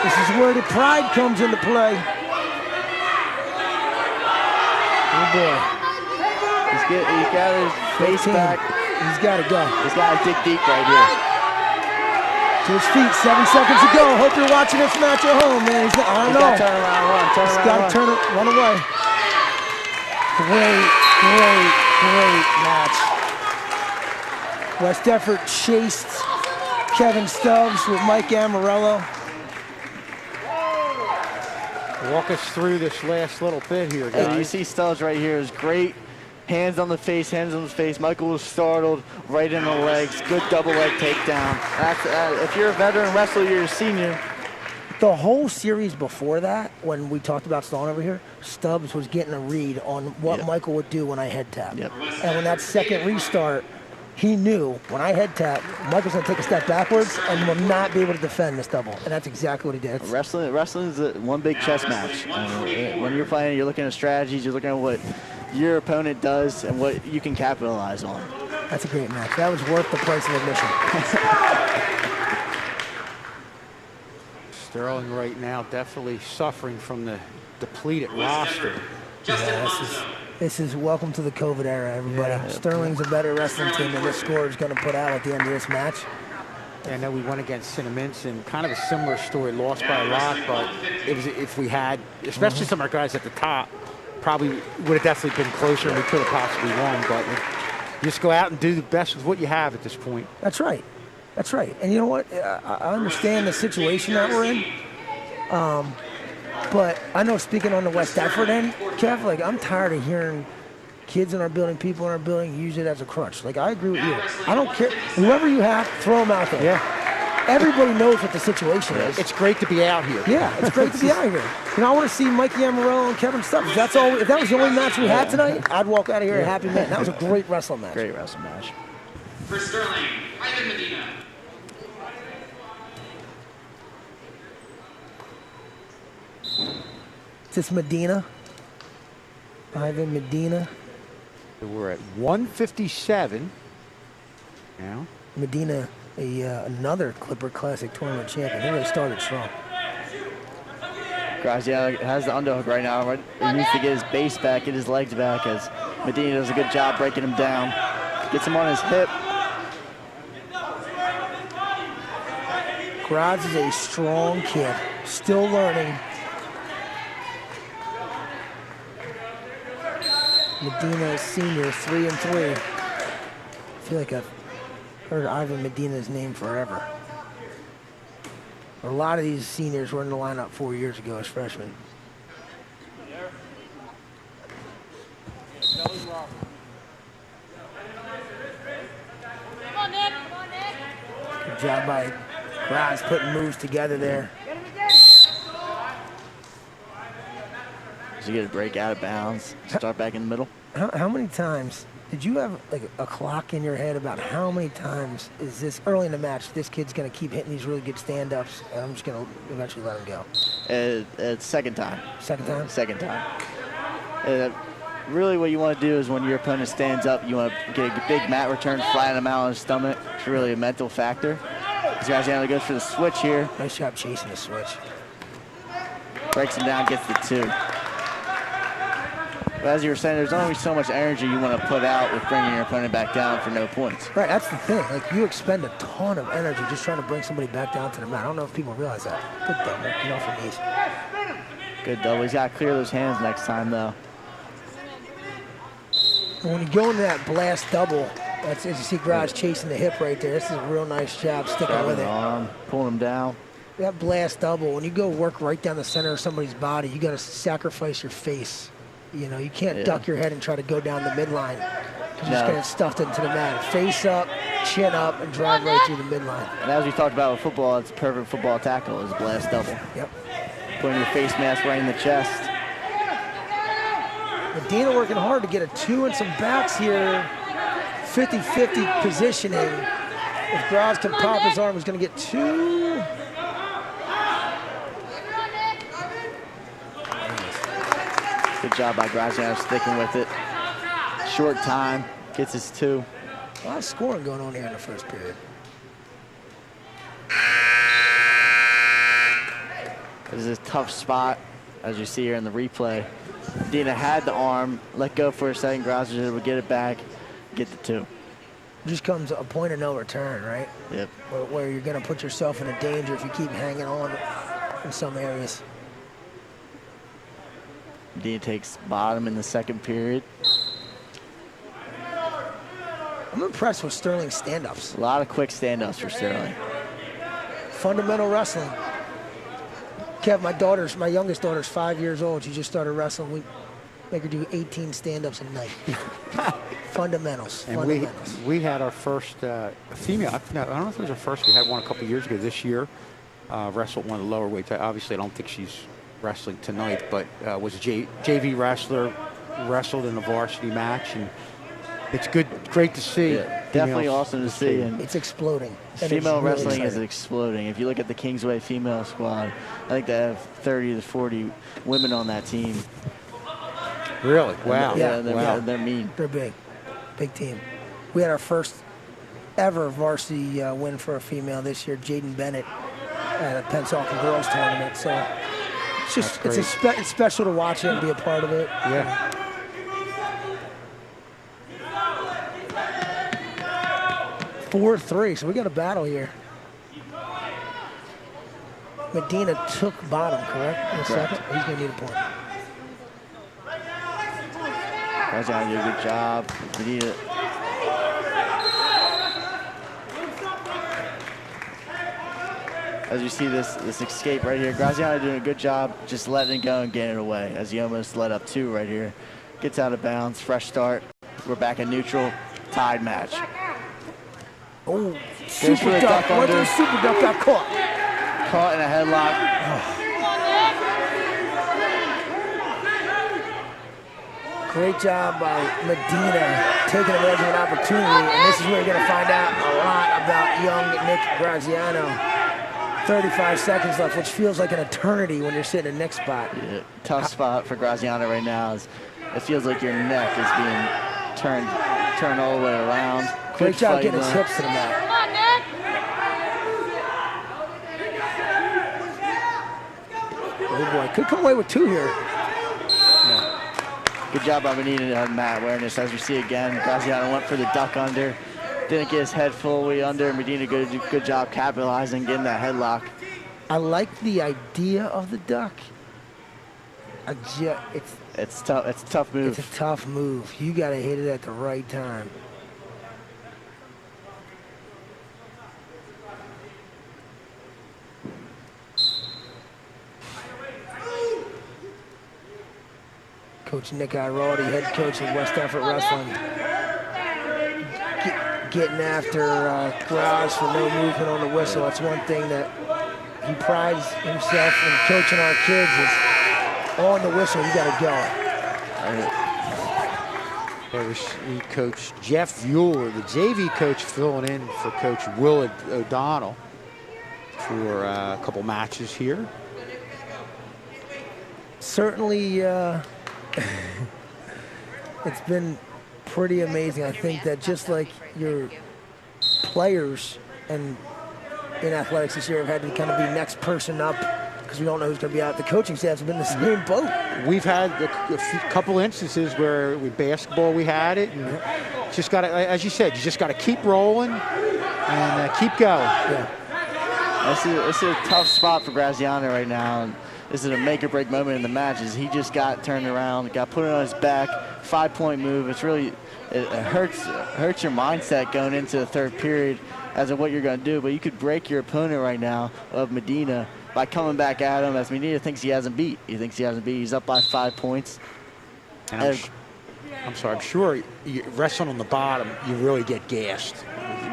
This is where the pride comes into play. Oh boy. He's got his face 15. back. He's got to go. He's got to dig deep right here. To his feet, 7 seconds to go. Hope you're watching this match at home, man. I don't He's know. got to turn around, run. He's got to turn it, run away. Great match. West Deptford chased Kevin Stubbs with Mike Amarello. Walk us through this last little bit here, guys. And you see Stubbs right here is great. Hands on the face. Michael was startled right in the legs. Good double leg takedown. If you're a veteran wrestler, you're a senior. The whole series before that, when we talked about Stallone over here, Stubbs was getting a read on what Michael would do when I head tap. Yep. And when that second restart, he knew when I head tap, Michael's going to take a step backwards and will not be able to defend this double. And that's exactly what he did. Wrestling is one big chess match. When you're playing, you're looking at strategies, you're looking at what your opponent does and what you can capitalize on. That's a great match. That was worth the price of admission. Sterling right now definitely suffering from the depleted roster. Yeah, this is welcome to the COVID era, everybody. Yeah. Sterling's a better wrestling team than this score is going to put out at the end of this match. I know we went against Cinnaminson, kind of a similar story, lost by a lot, but it was, if we had, especially some of our guys at the top, probably would have definitely been closer and we could have possibly won, but you just go out and do the best with what you have at this point. That's right. That's right. And you know what? I understand the situation that we're in. But I know, speaking on the West Deptford end, Kev, like, I'm tired of hearing kids in our building, people in our building use it as a crutch. Like, I agree with you. I don't care. Whoever you have, throw them out there. Yeah. Everybody knows what the situation is. It's great to be out here. Yeah, it's great to be out here. You know, I want to see Mikey Amarello and Kevin Stubbs. If that was the only match we had tonight, I'd walk out of here a happy man. That was a great wrestling match. Great wrestling match. For Sterling, Ivan Medina. Is this Medina? Ivan Medina. We're at 157 now. Medina, another Clipper Classic tournament champion. They really started strong. Graziano has the underhook right now. He needs to get his base back, get his legs back, as Medina does a good job breaking him down. Gets him on his hip. Graz is a strong kid, still learning. Medina is senior, 3-3. I feel like I've heard Ivan Medina's name forever. A lot of these seniors were in the lineup 4 years ago as freshmen. Good job by Graz putting moves together there. Does he get a break out of bounds? Start back in the middle? How many times did you have like a clock in your head about how many times is this early in the match this kid's going to keep hitting these really good stand-ups and I'm just going to eventually let him go? It's second time. Second time? Second time. Really what you want to do is when your opponent stands up, you want to get a big mat return, flatten him out on his stomach. It's really a mental factor. Graziano goes for the switch here. Nice job chasing the switch. Breaks him down, gets the 2. But as you were saying, there's only so much energy you want to put out with bringing your opponent back down for no points. Right, that's the thing. Like, you expend a ton of energy just trying to bring somebody back down to the mat. I don't know if people realize that. Good double, get off your knees. Good double. He's got to clear those hands next time, though. And when you go into that blast double, that's as you see Graz chasing the hip right there. This is a real nice job sticking with it. On, pulling him down. That blast double, when you go work right down the center of somebody's body, you got to sacrifice your face You know, you can't duck your head and try to go down the midline. You're just No. getting stuffed into the mat. Face up, chin up, and drive right through the midline. And as we talked about with football, it's a perfect football tackle is a blast double. Yep. Putting your face mask right in the chest. Medina working hard to get a 2 and some backs here. 50-50 positioning. If Graz can pop his arm, he's going to get 2. Good job by Graziano sticking with it. Short time, gets his 2. A lot of scoring going on here in the first period. This is a tough spot, as you see here in the replay. Medina had the arm, let go for a second. Graziano would get it back, get the 2. Just comes a point of no return, right? Yep. Where you're going to put yourself in a danger if you keep hanging on in some areas. Medina takes bottom in the second period. I'm impressed with Sterling's stand-ups. A lot of quick stand-ups for Sterling. Fundamental wrestling. Kev, my youngest daughter's 5 years old. She just started wrestling. We make her do 18 stand-ups a night. Fundamentals. And fundamentals. we had our first female. I don't know if it was our first. We had one a couple years ago. This year, wrestled one of the lower weights. Obviously, I don't think she's wrestling tonight, but was a JV wrestler, wrestled in a varsity match, and it's great to see. Yeah, definitely females awesome to see. And It's exploding. And female it's really wrestling is exciting. exploding. If you look at the Kingsway female squad, I think they have 30 to 40 women on that team. Really? Wow. Yeah, Yeah. they're mean. They're big. Big team. We had our first ever varsity win for a female this year, Jaden Bennett, at a Pensacola girls tournament. So it's just it's special to watch it and be a part of it. Yeah. Four, 3, so we got a battle here. Medina took bottom, correct? In a Correct. second? He's going to need a point. Graziano did a good job. Medina. As you see this escape right here, Graziano doing a good job just letting it go and getting it away as he almost let up 2 right here. Gets out of bounds, fresh start. We're back in neutral, tied match. Oh, for the super duck duck. Went to under. the super duck, got caught. Caught in a headlock. Great job by Medina taking advantage of an opportunity, and this is where you're going to find out a lot about young Nick Graziano. 35 seconds left, which feels like an eternity when you're sitting in the next spot. Yeah, tough spot for Graziano right now. It feels like your neck is being turned all the way around. Great Good job fight getting his there. hips to the mat. Oh boy, could come away with 2 here. Good job by Medina on mat awareness. As we see again, Graziano went for the duck under. Didn't get his head fully under. Medina good job capitalizing, getting that headlock. I like the idea of the duck. It's tough. It's a tough move. It's a tough move. You got to hit it at the right time. Coach Nick Iraldi, head coach of West Deptford Wrestling, getting after Graz for no movement on the whistle. That's one thing that he prides himself in coaching our kids is on the whistle, you got to go. We coached Jeff Bueller, the JV coach, filling in for Coach Willard O'Donnell for a couple matches here. Certainly, it's been pretty amazing. I think that just like your players and in athletics this year have had to kind of be next person up because we don't know who's going to be out. The coaching staff's been in the same boat. We've had a couple instances where with basketball we had it, and just got to, as you said, you just got to keep rolling and keep going. Yeah. This is a tough spot for Graziano right now. And this is a make or break moment in the match. As he just got turned around, got put on his back, 5-point move. It's really it hurts your mindset going into the third period as of what you're going to do. But you could break your opponent right now of Medina by coming back at him as Medina thinks he hasn't beat. He thinks he hasn't beat. He's up by 5 points. And I'm sorry, I'm sure wrestling on the bottom, you really get gassed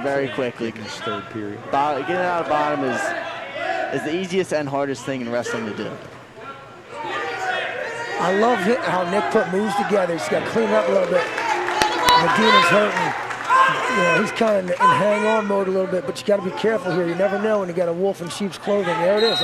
very quickly. in this third period. Getting out of bottom is the easiest and hardest thing in wrestling to do. I love how Nick put moves together. He's got to clean up a little bit. Medina's hurting. You know, he's kind of in hang-on mode a little bit, but you got to be careful here. You never know when you got a wolf in sheep's clothing. There it is.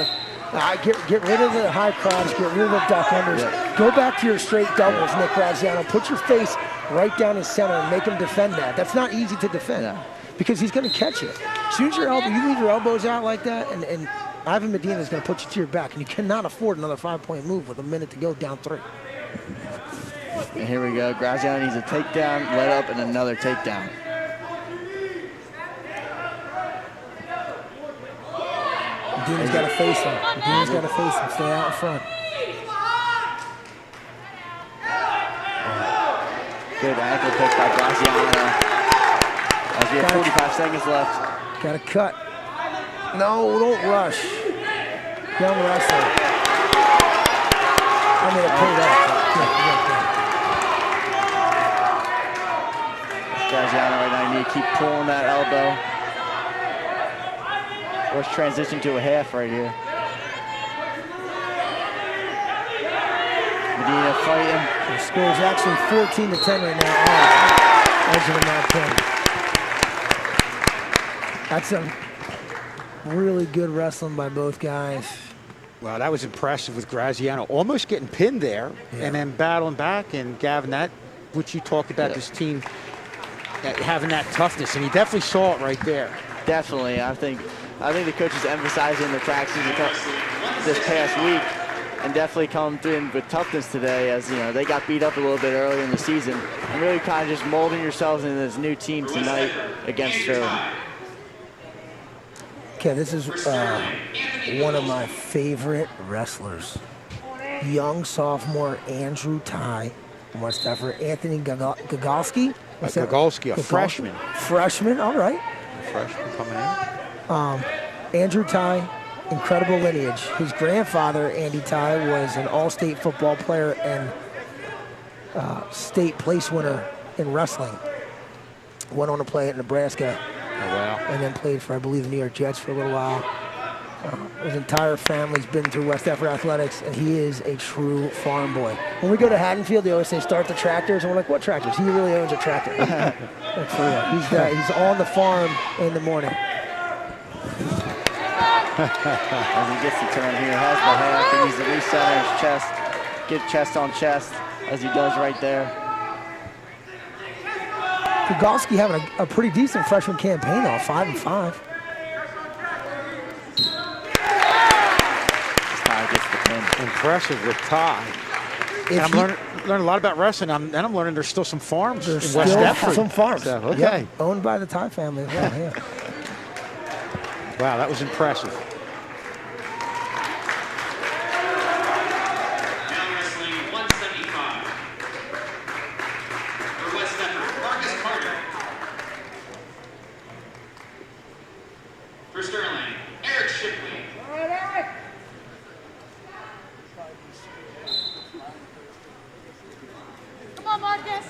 Like, get rid of the high cross, get rid of the duck unders. Yeah. Go back to your straight doubles, Nick Graziano. Put your face right down his center and make him defend that. That's not easy to defend because he's going to catch you. As soon as you leave your elbows out like that, and Ivan Medina is going to put you to your back, and you cannot afford another 5-point move with a minute to go down 3. And here we go. Graziano needs a takedown, let up, and another takedown. Medina's got to face him. Medina's got to face him. Stay out in front. Good ankle pick by Graziano. As we have 45 seconds left. Got to cut. No, don't rush. Young wrestler. I mean, it paid off. Graziano right now, you need to keep pulling that elbow. Let's transition to a half right here. Medina fighting. The score is actually 14-10 right now. Edge of the mat pin. That's some really good wrestling by both guys. Well, that was impressive with Graziano almost getting pinned there and then battling back. And Gavin, that what you talked about, this team having that toughness, and he definitely saw it right there. Definitely, I think the coach is emphasizing the practices this past week, and definitely come through with toughness today. As you know, they got beat up a little bit earlier in the season, and really kind of just molding yourselves into this new team tonight against Sterling. Okay, this is one of my favorite wrestlers. Young sophomore Andrew Ty from West Deptford. Anthony Gagalski. Gagalski, a freshman. Freshman, all right. Freshman coming in. Andrew Ty, incredible lineage. His grandfather, Andy Ty, was an all-state football player and state place winner in wrestling. Went on to play at Nebraska. Oh, wow. And then played for, I believe, the New York Jets for a little while. His entire family's been through West Deptford athletics, and he is a true farm boy. When we go to Haddonfield, they always say, start the tractors, and we're like, what tractors? He really owns a tractor. Like, for real. He's on the farm in the morning. As he gets the turn here, has the half, he needs to recenter his chest, get chest on chest, as he does right there. Gagalski having a pretty decent freshman campaign off, 5-5. Ty gets the pin. Impressive with Ty. I'm learning a lot about wrestling, and I'm learning there's still some farms in West Deptford. Some farms. So, okay. Yep, owned by the Ty family as well, yeah. Wow, that was impressive. Now wrestling 175. For West Deptford, Marcus Carter. For Sterling, Eric Shipley. Come on, Marcus.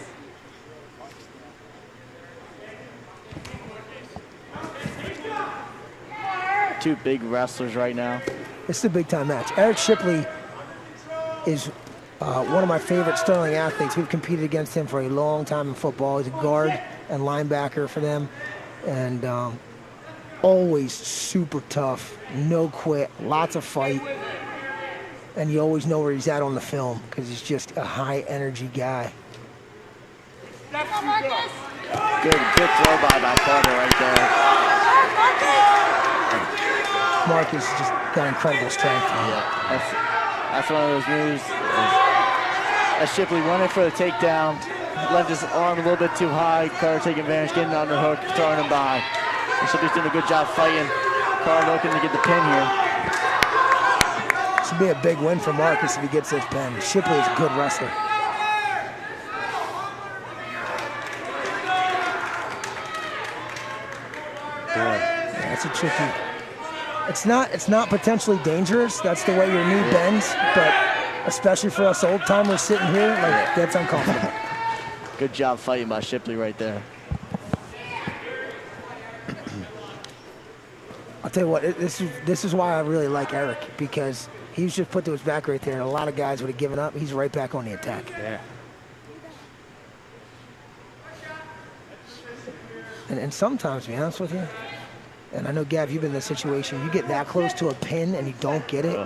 Two big wrestlers right now. This is a big-time match. Eric Shipley is one of my favorite Sterling athletes. We've competed against him for a long time in football. He's a guard and linebacker for them, and always super tough, no quit, lots of fight, and you always know where he's at on the film because he's just a high-energy guy. Come on, Marcus. Good throw by Carter right there. Marcus just got incredible strength. That's one of those moves. As Shipley running for the takedown, left his arm a little bit too high. Carter taking advantage, getting on the hook, throwing him by. And Shipley's doing a good job fighting. Carter looking to get the pin here. This would be a big win for Marcus if he gets this pin. Shipley is a good wrestler. That's a tricky. It's not potentially dangerous. That's the way your knee bends, but especially for us old timers sitting here, like that's uncomfortable. Good job fighting by Shipley right there. I'll tell you what, this is why I really like Eric, because he was just put to his back right there, and a lot of guys would have given up. He's right back on the attack. Yeah. And sometimes, to be honest with you, and I know, Gav, you've been in this situation, you get that close to a pin and you don't get it,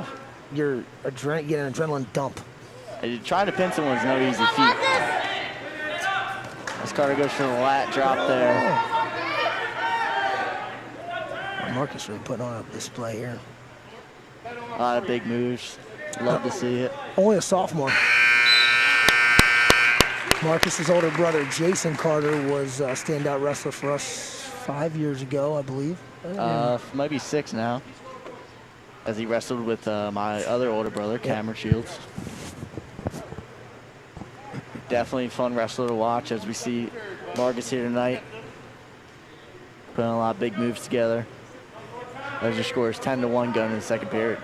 you get an adrenaline dump. And trying to pin someone's no easy feat. As Carter goes for the lat drop there. Marcus really putting on a display here. A lot of big moves. Love to see it. Only a sophomore. Marcus's older brother, Jason Carter, was a standout wrestler for us 5 years ago, I believe. Might be 6 now. As he wrestled with my other older brother, Cameron Shields. Definitely a fun wrestler to watch as we see Marcus here tonight. Putting a lot of big moves together. As your score is 10-1 going in the second period.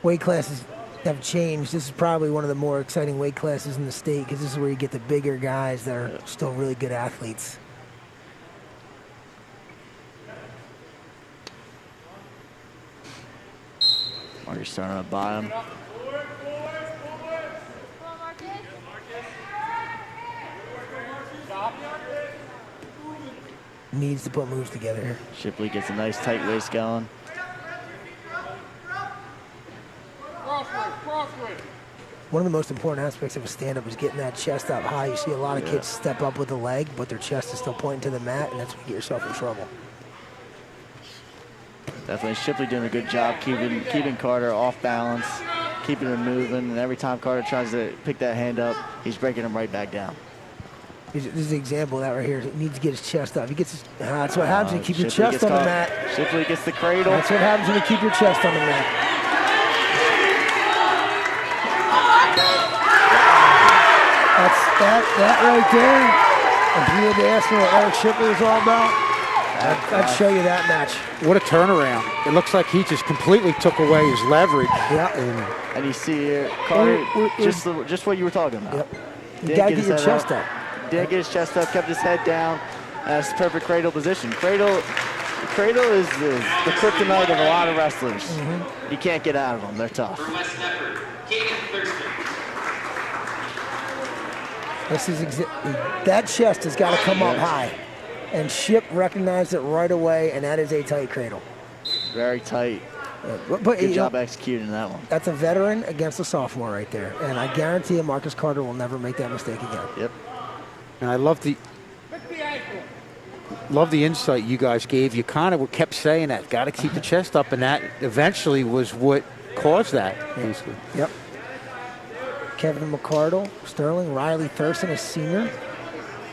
Weight classes have changed. This is probably one of the more exciting weight classes in the state, because this is where you get the bigger guys that are still really good athletes. Marcus starting on the bottom. Needs to put moves together here. Shipley gets a nice tight waist going. One of the most important aspects of a stand-up is getting that chest up high. You see a lot of kids step up with the leg, but their chest is still pointing to the mat, and that's when you get yourself in trouble. Definitely Shipley doing a good job keeping Carter off balance, keeping him moving, and every time Carter tries to pick that hand up, he's breaking him right back down. This is an example of that right here. He needs to get his chest up. He gets his, that's what happens when you keep your Shipley chest on the caught. mat. Shipley gets the cradle. That's what happens when you keep your chest on the mat. That right there. If you had to ask me what Eric Shipley was all about, I'd show you that match. What a turnaround. It looks like he just completely took away his leverage. Yeah. And you see here, Carter, just what you were talking about. Yep. You got to get your chest up. Didn't get his chest up, kept his head down. That's perfect cradle position. Cradle is the kryptonite of a lot of wrestlers. You can't get out of them. They're tough. From West Deptford, Kaden Thurston. That chest has got to come up high. And Ship recognized it right away, and that is a tight cradle. Very tight. But Good job executing that one. That's a veteran against a sophomore right there. And I guarantee you Marcus Carter will never make that mistake again. Yep. And I love the insight you guys gave. You kind of kept saying that, got to keep the chest up, and that eventually was what caused that, basically. Yep. Kevin McCardle, Sterling, Riley Thurston, a senior.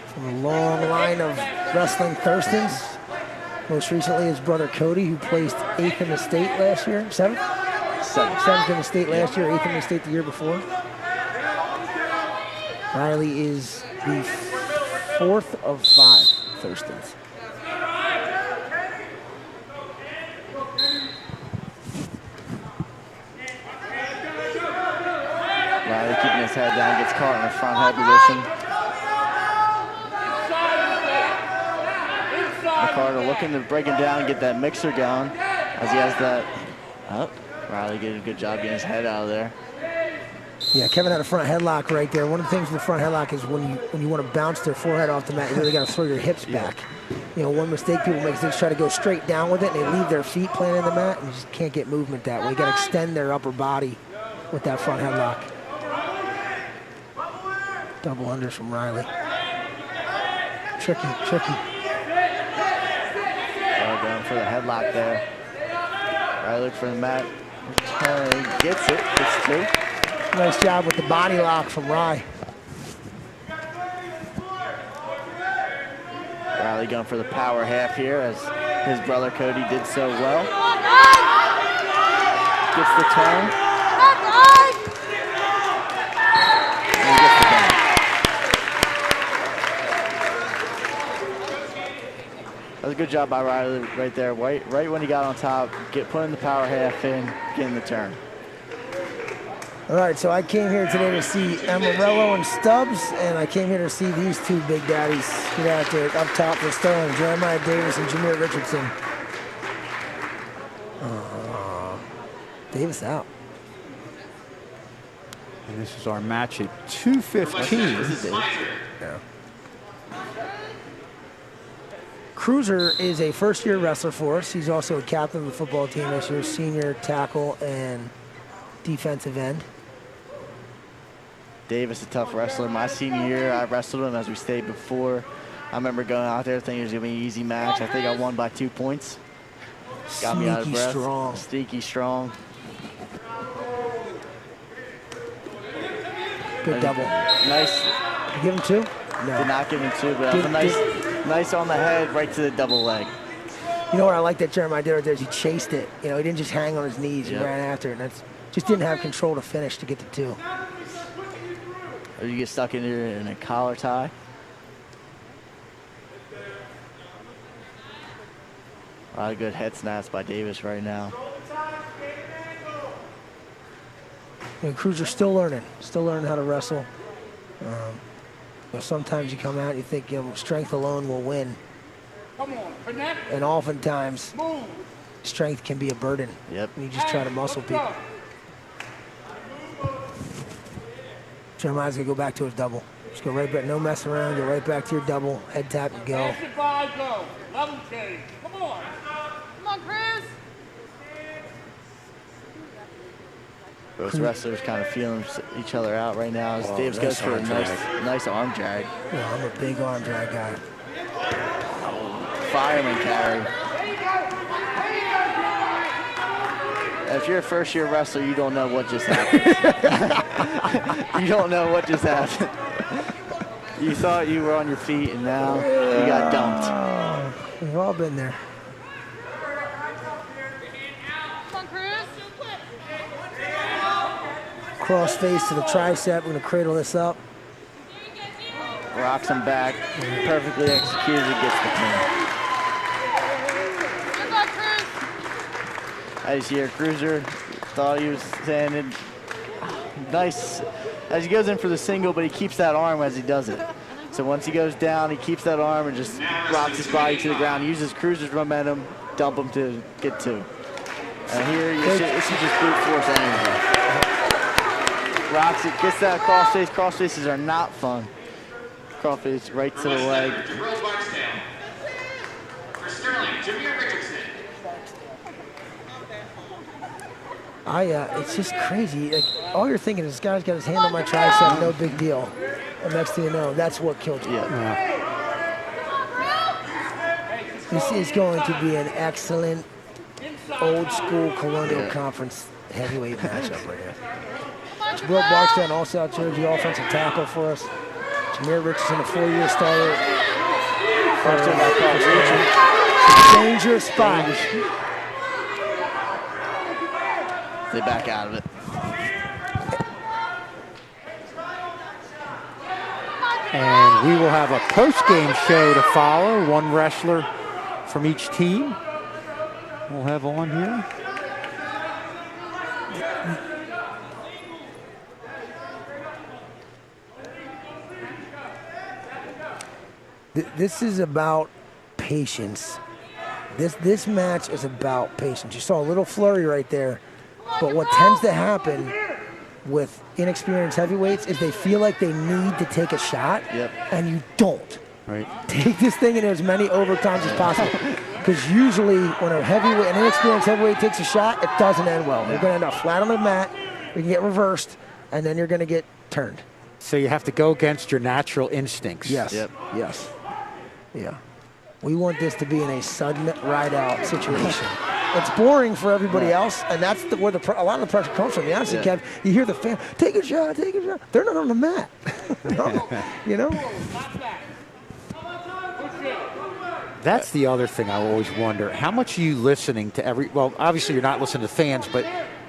From a long line of wrestling Thurstons. Most recently his brother Cody, who placed 8th in the state last year. 7th? 7th in the state last year, 8th in the state the year before. Riley is the 4th of 5 Thurstons. Riley keeping his head down, gets caught in the front head position. McCarter looking to break him down and get that mixer going as he has that. Oh, Riley did a good job getting his head out of there. Yeah, Kevin had a front headlock right there. One of the things with the front headlock is when you want to bounce their forehead off the mat, you really got to throw your hips back. You know, one mistake people make is they try to go straight down with it, and they leave their feet planted in the mat, and you just can't get movement that way. You got to extend their upper body with that front headlock. Double unders from Riley. Tricky. Going for the headlock there. Riley look for the mat. Gets it. Gets 2. Nice job with the body lock from Rye. Riley going for the power half here as his brother Cody did so well. Gets the turn. And he gets the turn. That was a good job by Riley right there. Right when he got on top, putting the power half in, getting the turn. All right, so I came here today to see Amarello and Stubbs, and I came here to see these two big daddies get out there up top for Sterling, Jeremiah Davis and Jameer Richardson. Davis out. And this is our match at 2:15. Yeah. Cruiser is a first-year wrestler for us. He's also a captain of the football team this year, senior tackle and defensive end. Davis, a tough wrestler. My senior year, I wrestled him as we stayed before. I remember going out there thinking it was going to be an easy match. I think I won by 2 points. Got me out of breath. Strong. Sneaky strong. Good double. Nice. You give him 2? No. Did not give him 2, but that was nice on the head, right to the double leg. You know what I like that Jeremiah did right there is he chased it. You know, he didn't just hang on his knees. He ran after it. And just didn't have control to finish to get to 2. Or you get stuck in a collar tie. A lot of good head snaps by Davis right now. And Cruiser's still learning how to wrestle. Sometimes you come out and you think strength alone will win. Come on, connect. And oftentimes, Move. strength can be a burden. Yep. And you just try to muscle people. Jeremiah's going to go back to his double. Just go right back, no mess around, go right back to your double, head tap and go. Pass it by, go. Level change. Come on. Come on, Chris. Both wrestlers kind of feeling each other out right now as Davis goes for a nice arm drag. Yeah, I'm a big arm drag guy. Fireman carry. If you're a first-year wrestler, you don't know what just happened. You don't know what just happened. You thought you were on your feet, and now you got dumped. We've all been there. Come on, Chris. Cross face to the tricep. We're going to cradle this up. Rocks him back. Perfectly executed. Gets the pin. Good luck, Chris. As here, Cruiser thought he was standing nice as he goes in for the single, but he keeps that arm as he does it. So once he goes down, he keeps that arm and just rocks his body to the ground, uses Cruiser's momentum, dump him to get 2. And here, it should just brute force energy. Rocks it, gets that cross face. Cross faces are not fun. Cross face right to the leg. For Sterling, Jameer Richardson. It's just crazy. Like, all you're thinking is this guy's got his hand on my tricep, no big deal. And next thing you know, that's what killed you. Yeah. This is going to be an excellent old school Colonial Conference heavyweight matchup right here. Will Barksdale, All South Jersey offensive tackle for us. Jameer Richardson, a 4-year starter. Dangerous spot. They back out of it. And we will have a post-game show to follow. One wrestler from each team we'll have on here. This is about patience. This match is about patience. You saw a little flurry right there, but what tends to happen with inexperienced heavyweights is they feel like they need to take a shot, and you don't. Right. Take this thing into as many overtimes as possible, because usually when an inexperienced heavyweight takes a shot, it doesn't end well. You're going to end up flat on the mat, you can get reversed, and then you're going to get turned. So you have to go against your natural instincts. Yes. Yes. Yeah. We want this to be in a sudden ride-out situation. It's boring for everybody else, and that's where a lot of the pressure comes from. Honestly, Kev, you hear the fan, take a shot, take a shot. They're not on the mat. You know? That's the other thing I always wonder. How much are you listening to well, obviously you're not listening to fans, but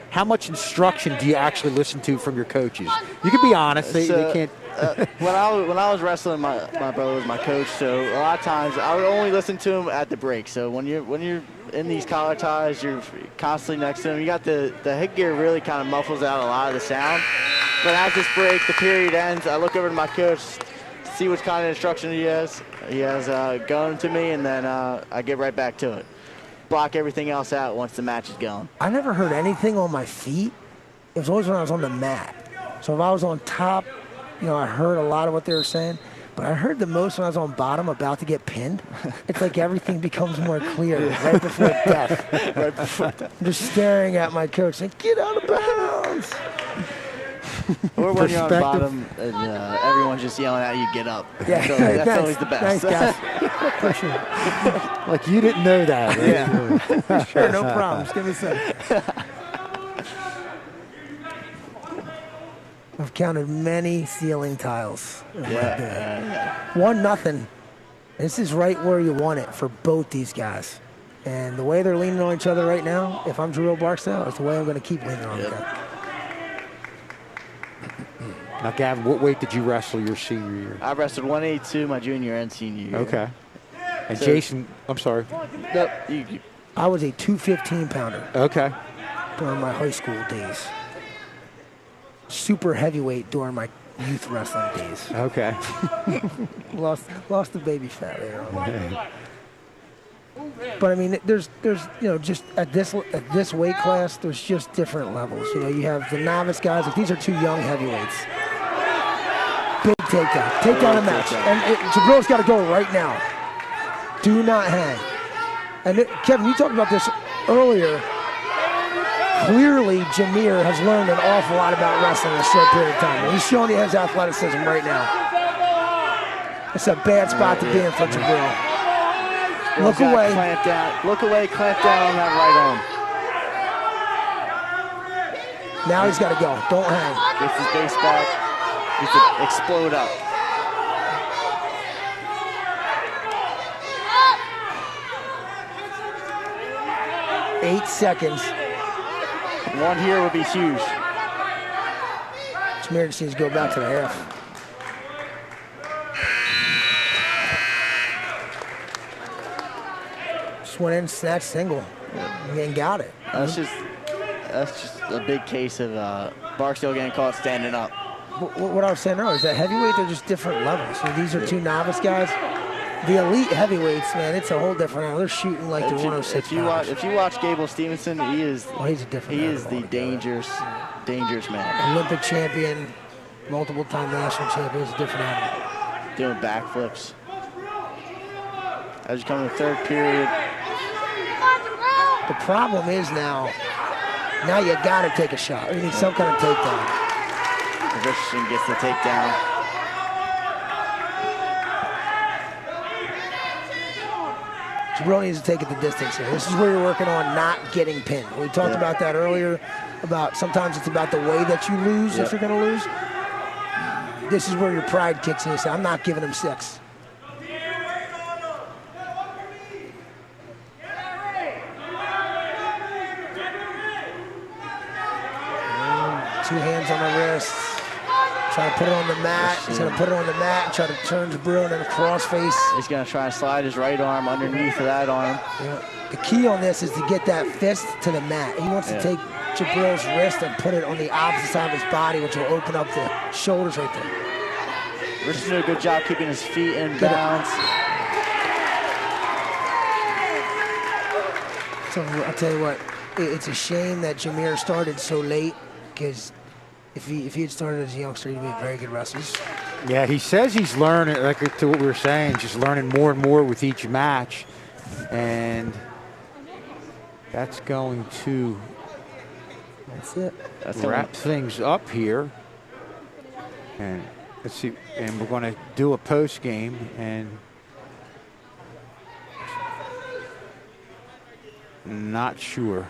how much instruction do you actually listen to from your coaches? You can be honest. They can't. When I was wrestling, my brother was my coach, so a lot of times I would only listen to him at the break. So when you're in these collar ties, you're constantly next to him. You got the headgear really kind of muffles out a lot of the sound. But as this break, the period ends, I look over to my coach, see what kind of instruction he has going to me, and then I get right back to it. Block everything else out once the match is going. I never heard anything on my feet. It was always when I was on the mat. So if I was on top, I heard a lot of what they were saying. But I heard the most when I was on bottom about to get pinned. It's like everything becomes more clear right before death. Right before death. I'm just staring at my coach saying, get out of bounds. Or when you're on bottom and everyone's just yelling at you, get up. Yeah, so that's always the best. Thanks, guys. For sure. Like you didn't know that. Right? Yeah. Sure, no problem. Just give me a second. I've counted many ceiling tiles. Yeah. 1-0. This is right where you want it for both these guys. And the way they're leaning on each other right now, if I'm Drew Barksdale, it's the way I'm going to keep leaning on them. Now, Gavin, what weight did you wrestle your senior year? I wrestled 182 my junior and senior year. Okay. And so, Jason, I'm sorry. Nope, I was a 215-pounder. Okay. During my high school days. Super heavyweight during my youth wrestling days. Okay. lost the baby fat there. But I mean, there's just at this weight class, there's just different levels. You have the novice guys. Like these are two young heavyweights. Big takedown the match, and Jabril's got to go right now. Do not hang. And Kevin, you talked about this earlier. Clearly, Jameer has learned an awful lot about wrestling in a short period of time. He's showing he has athleticism right now. It's a bad spot to be in for Jabril. Look away. Clamp down on that right arm. Now he's got to go. Don't hang. Gets his base back. Needs to explode up. Eight seconds. One here would be huge. Jameer just needs to go back to the half. Just went in, snatched single, and got it. That's just a big case of Barksdale getting caught standing up. What I was saying earlier is that heavyweight, they're just different levels. So these are two novice guys. The elite heavyweights, man, it's a whole different animal. They're shooting like they're 106 pounds. If you watch Gable Stevenson, he's a different. He is the dangerous man. Olympic champion, multiple-time national champion. He's a different animal. Doing backflips. As you come to the third period. The problem is now you got to take a shot. You need some kind of takedown. Richardson gets the takedown. Jabril needs to take it the distance here. This is where you're working on not getting pinned. We talked about that earlier, about sometimes it's about the way that you lose if you're going to lose. This is where your pride kicks in. You say, I'm not giving him 6. Two hands on the wrists. Trying to put it on the mat. He's going to put it on the mat and try to turn Jabril into a crossface. He's going to try and slide his right arm underneath of that arm. Yeah. The key on this is to get that fist to the mat. He wants to take Jabril's wrist and put it on the opposite side of his body, which will open up the shoulders right there. Richardson did a good job keeping his feet in balance. So I'll tell you what, it's a shame that Jameer started so late, because if he had started as a youngster, he'd be a very good wrestler. Yeah, he says he's learning, like to what we were saying, just learning more and more with each match. And that's going to wrap things up here. And let's see, and we're going to do a post game, and not sure.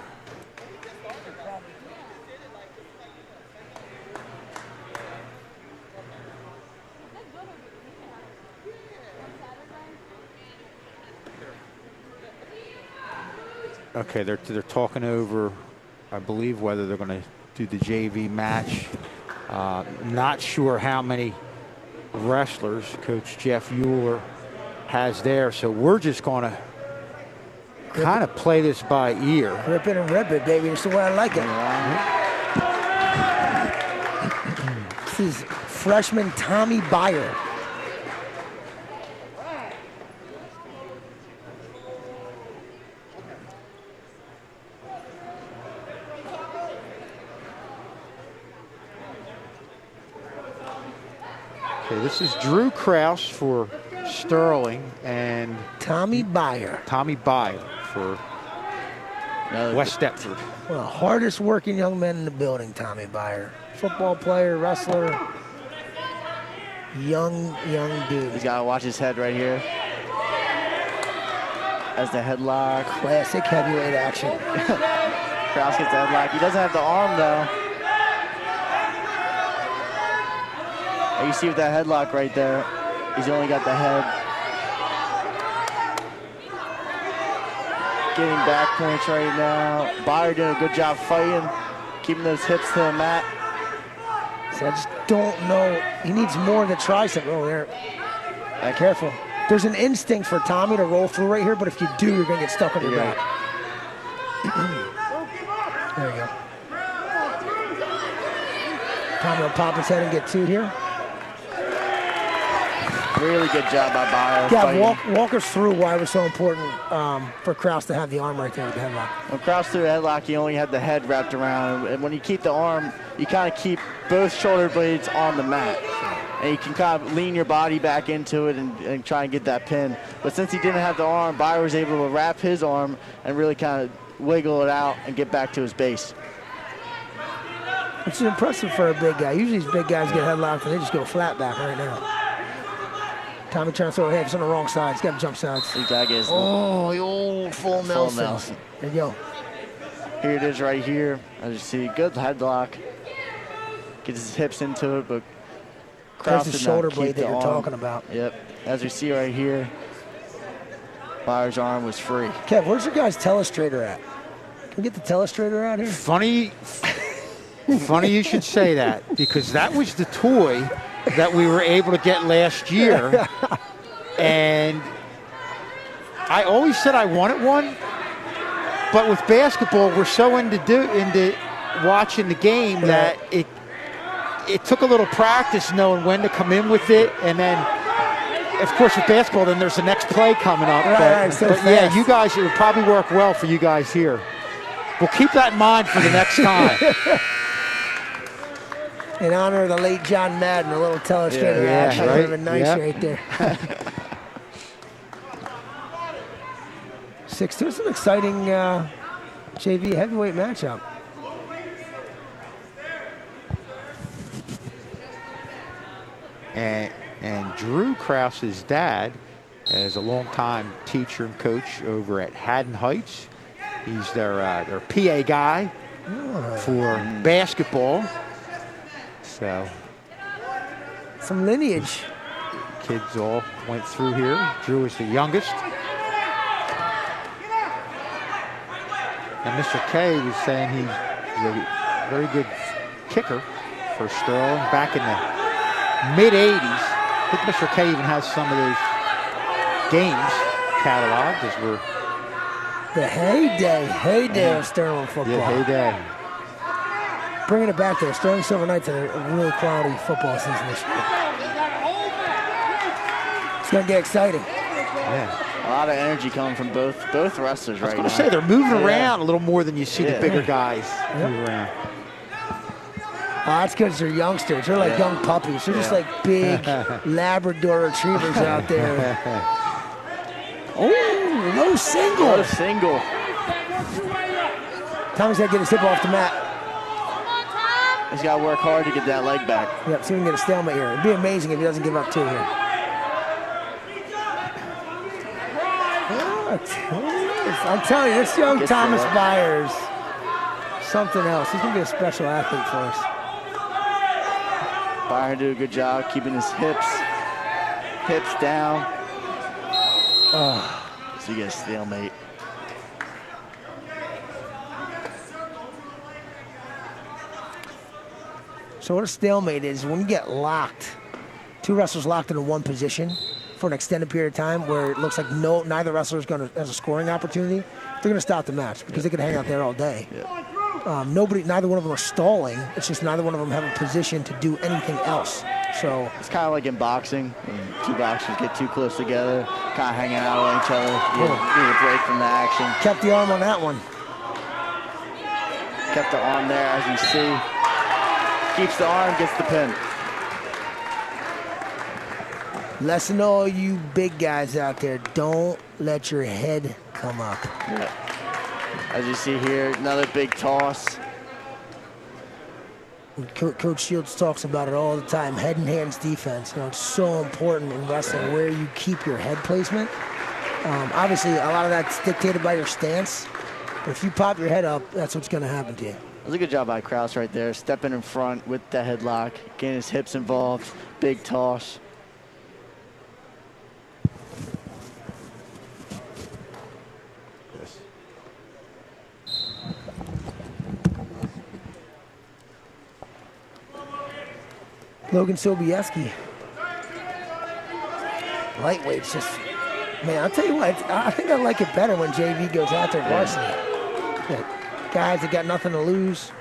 Okay, they're talking over I believe, whether they're going to do the JV match. Not sure how many wrestlers Coach Jeff Euler has there, so we're just going to kind of play this by ear. Rip it and rip it, baby. That's the way I like it. This is freshman Tommy Byer. Okay, this is Drew Kraus for Sterling and Tommy Byer. Tommy Byer for West Deptford. One of the hardest working young men in the building, Tommy Byer. Football player, wrestler, young dude. He's got to watch his head right here. As the headlock. Classic heavyweight action. Kraus gets the headlock. He doesn't have the arm, though. And you see with that headlock right there, he's only got the head. Getting back points right now. Byer doing a good job fighting, keeping those hips to the mat. So I just don't know. He needs more than tricep. Oh, there. Careful. There's an instinct for Tommy to roll through right here, but if you do, you're going to get stuck on your back. There you go. Tommy will pop his head and get two here. Really good job by Byer. Yeah, walk us through why it was so important for Kraus to have the arm right there with the headlock. When Kraus threw the headlock, he only had the head wrapped around. And when you keep the arm, you kind of keep both shoulder blades on the mat. And you can kind of lean your body back into it and try and get that pin. But since he didn't have the arm, Byer was able to wrap his arm and really kind of wiggle it out and get back to his base. Which is impressive for a big guy. Usually these big guys get headlocked and they just go flat back right now. Tommy trying to throw hips on the wrong side. He's got to jump sides. He's got to get his the old full Nelson. There you go. Here it is right here. As you see, good headlock. Gets his hips into it, but Kraus There's the did shoulder not keep blade that the you're arm. talking about. Yep. As we see right here, Byer's arm was free. Kev, where's your guy's telestrator at? Can we get the telestrator out here? Funny you should say that, because that was the toy that we were able to get last year. And I always said I wanted one, but with basketball, we're so into watching the game that it took a little practice knowing when to come in with it, and then, of course, with basketball, then there's the next play coming up. But yeah, you guys, it would probably work well for you guys here. We'll keep that in mind for the next time. In honor of the late John Madden, a little telestrator action would have been nice right there. 6-2 is an exciting JV heavyweight matchup. And Drew Kraus's dad is a longtime teacher and coach over at Haddon Heights. He's their PA guy for basketball. So some lineage. Kids all went through here. Drew is the youngest. And Mr. K was saying he's a very good kicker for Sterling back in the mid-'80s. I think Mr. K even has some of those games cataloged as we're... The heyday of Sterling football. Yeah, heyday. Bringing it back there. Sterling Silver Knights had a really quality football season this year. It's going to get exciting. Yeah. A lot of energy coming from both wrestlers right now. I was going to say, they're moving around a little more than you see the bigger guys move around. That's because they're youngsters. They're like young puppies. They're just like big Labrador retrievers out there. Oh, low single. Low single. Tommy's got to get his hip off the mat. He's got to work hard to get that leg back. Yep, see if we can get a stalemate here. It'd be amazing if he doesn't give up two here. I'm telling you, this young Thomas Byers, something else. He's going to be a special athlete for us. Byer did a good job keeping his hips down. So you get a stalemate. So what a stalemate is when you get locked, two wrestlers locked into one position for an extended period of time where it looks like neither wrestler has a scoring opportunity, they're going to stop the match because they could hang out there all day. Neither one of them are stalling. It's just neither one of them have a position to do anything else. So it's kind of like in boxing when two boxers get too close together, kind of hanging out on each other. You need a break from the action. Kept the arm on that one. Kept the arm there, as you see. Keeps the arm, gets the pin. Lesson to all you big guys out there, don't let your head come up. Yeah. As you see here, another big toss. Coach Shields talks about it all the time, head and hands defense. It's so important in wrestling where you keep your head placement. Obviously, a lot of that's dictated by your stance, but if you pop your head up, that's what's going to happen to you. It was a good job by Krause right there, stepping in front with the headlock, getting his hips involved, big toss. Logan Sobieski. Lightweight's just, man, I'll tell you what, I think I like it better when JV goes out there varsity. Yeah. Guys that got nothing to lose.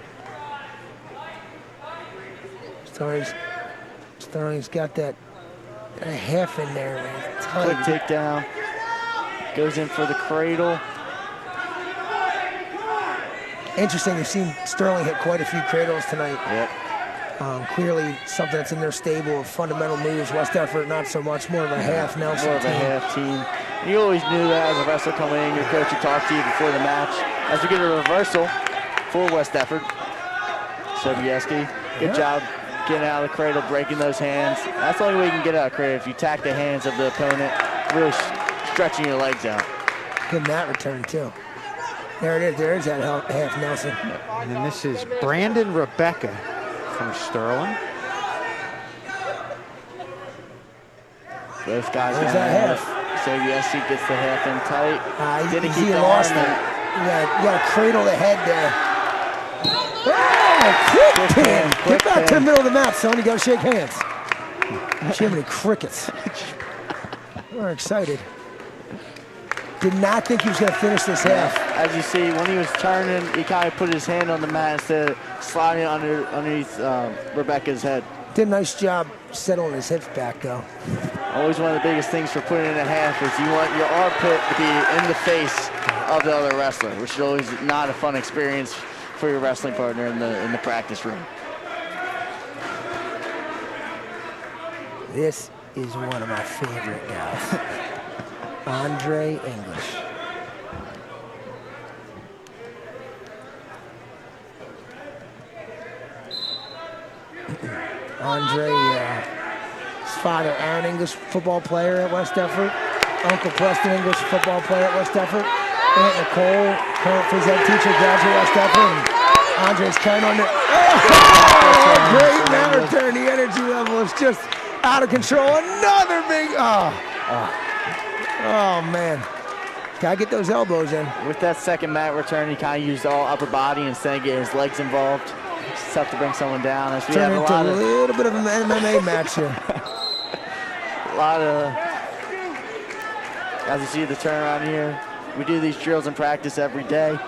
Sterling's got that half in there, man. Quick takedown. Goes in for the cradle. Interesting, you've seen Sterling hit quite a few cradles tonight. Yep. Clearly something that's in their stable of fundamental moves. West Deptford, not so much, more of a half Nelson More of a half team. You always knew that as a wrestler coming in, your coach would talk to you before the match. As we get a reversal for West Deptford. Sobieski, good job getting out of the cradle, breaking those hands. That's the only way you can get out of cradle, if you tack the hands of the opponent, really stretching your legs out. Good mat return too. There it is, there's that half Nelson. And then this is Brandon Rebecca from Sterling. Both guys there's got that half. Sobieski gets the half in tight. Didn't keep the lost arm it. You got to cradle the head there. Oh, quick pin. Get back to the middle of the mat, son. You got to shake hands. Jiminy crickets. We're excited. Did not think he was going to finish this half. As you see, when he was turning, he kind of put his hand on the mat instead of sliding it underneath Rebecca's head. Did a nice job settling his hips back, though. Always one of the biggest things for putting in a half is you want your armpit to be in the face of the other wrestler, which is always not a fun experience for your wrestling partner in the practice room. This is one of my favorite guys. Andre English. Andre, his father, Aaron English, football player at West Deptford. Uncle Preston English, football player at West Deptford. Aunt Nicole, current phys ed teacher, graduate West Deptford. And Andre's carrying on the... Oh, great man return. The energy level is just out of control. Another big... Oh, man. Gotta get those elbows in. With that second mat return, he kind of used all upper body instead of getting his legs involved. It's tough to bring someone down. As we Turn have into a little bit of an MMA match here. A lot of, as you see the turnaround here, we do these drills in practice every day.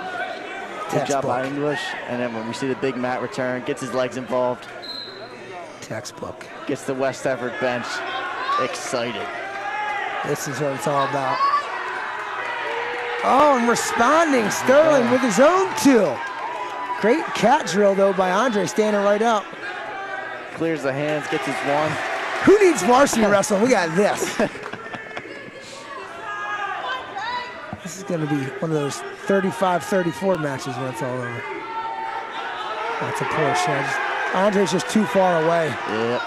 Good job by English. And then when we see the big mat return, gets his legs involved. Textbook. Gets the West Deptford bench excited. This is what it's all about. Oh, and responding, Sterling with his own two. Great cat drill, though, by Andre, standing right up. Clears the hands, gets his one. Who needs varsity wrestling? We got this. This is going to be one of those 35-34 matches when it's all over. That's a push. Andre's just too far away. Yep.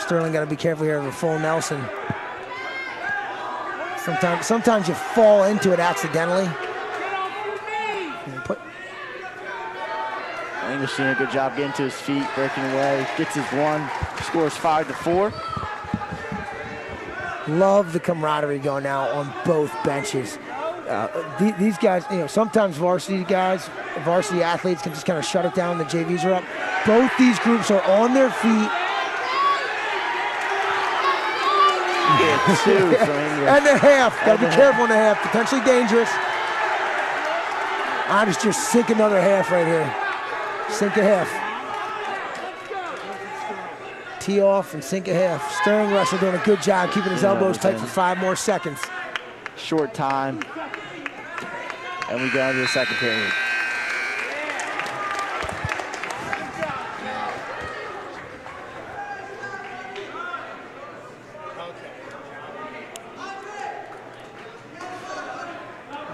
Sterling got to be careful here of a full Nelson. Sometimes you fall into it accidentally. English doing a good job getting to his feet, breaking away, gets his one, scores 5-4. Love the camaraderie going out on both benches. These guys, sometimes varsity athletes can just kind of shut it down. The JVs are up. Both these groups are on their feet. And the half. Got to be careful on the half. Potentially dangerous. Just sink another half right here. Sink a half. Tee off and sink a half. Sterling Russell doing a good job keeping his elbows tight for 5 more seconds. Short time. And we go into the second period.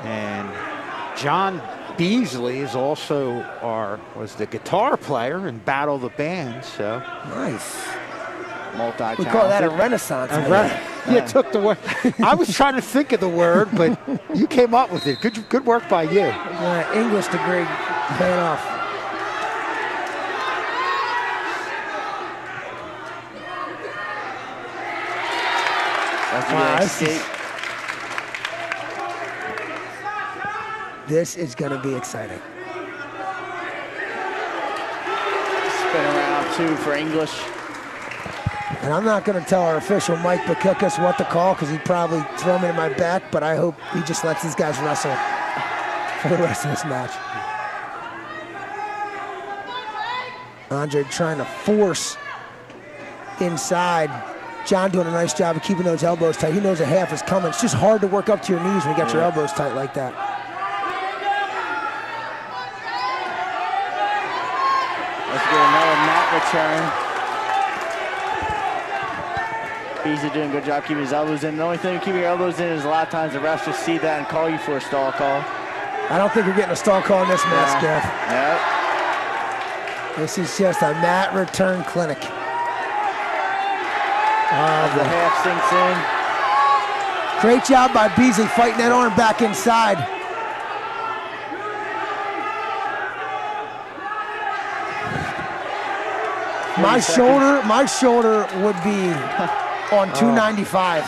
And John Beasley is also was the guitar player in Battle of the Bands. So nice. Multi-talented. We call that a renaissance. You took the word. I was trying to think of the word, but you came up with it. Good work by you. English degree paying off. This is going to be exciting. Spin around 2 for English. And I'm not going to tell our official Mike Bakukis what to call because he'd probably throw me to my back, but I hope he just lets these guys wrestle for the rest of this match. Andre trying to force inside. John doing a nice job of keeping those elbows tight. He knows a half is coming. It's just hard to work up to your knees when you got your elbows tight like that. Let's get another mat return. Beasley doing a good job keeping his elbows in. The only thing with keeping your elbows in is a lot of times the refs will see that and call you for a stall call. I don't think we're getting a stall call in this match, Jeff. Yep. This is just a mat return clinic. The half sinks in. Great job by Beasley fighting that arm back inside. My shoulder would be on 295.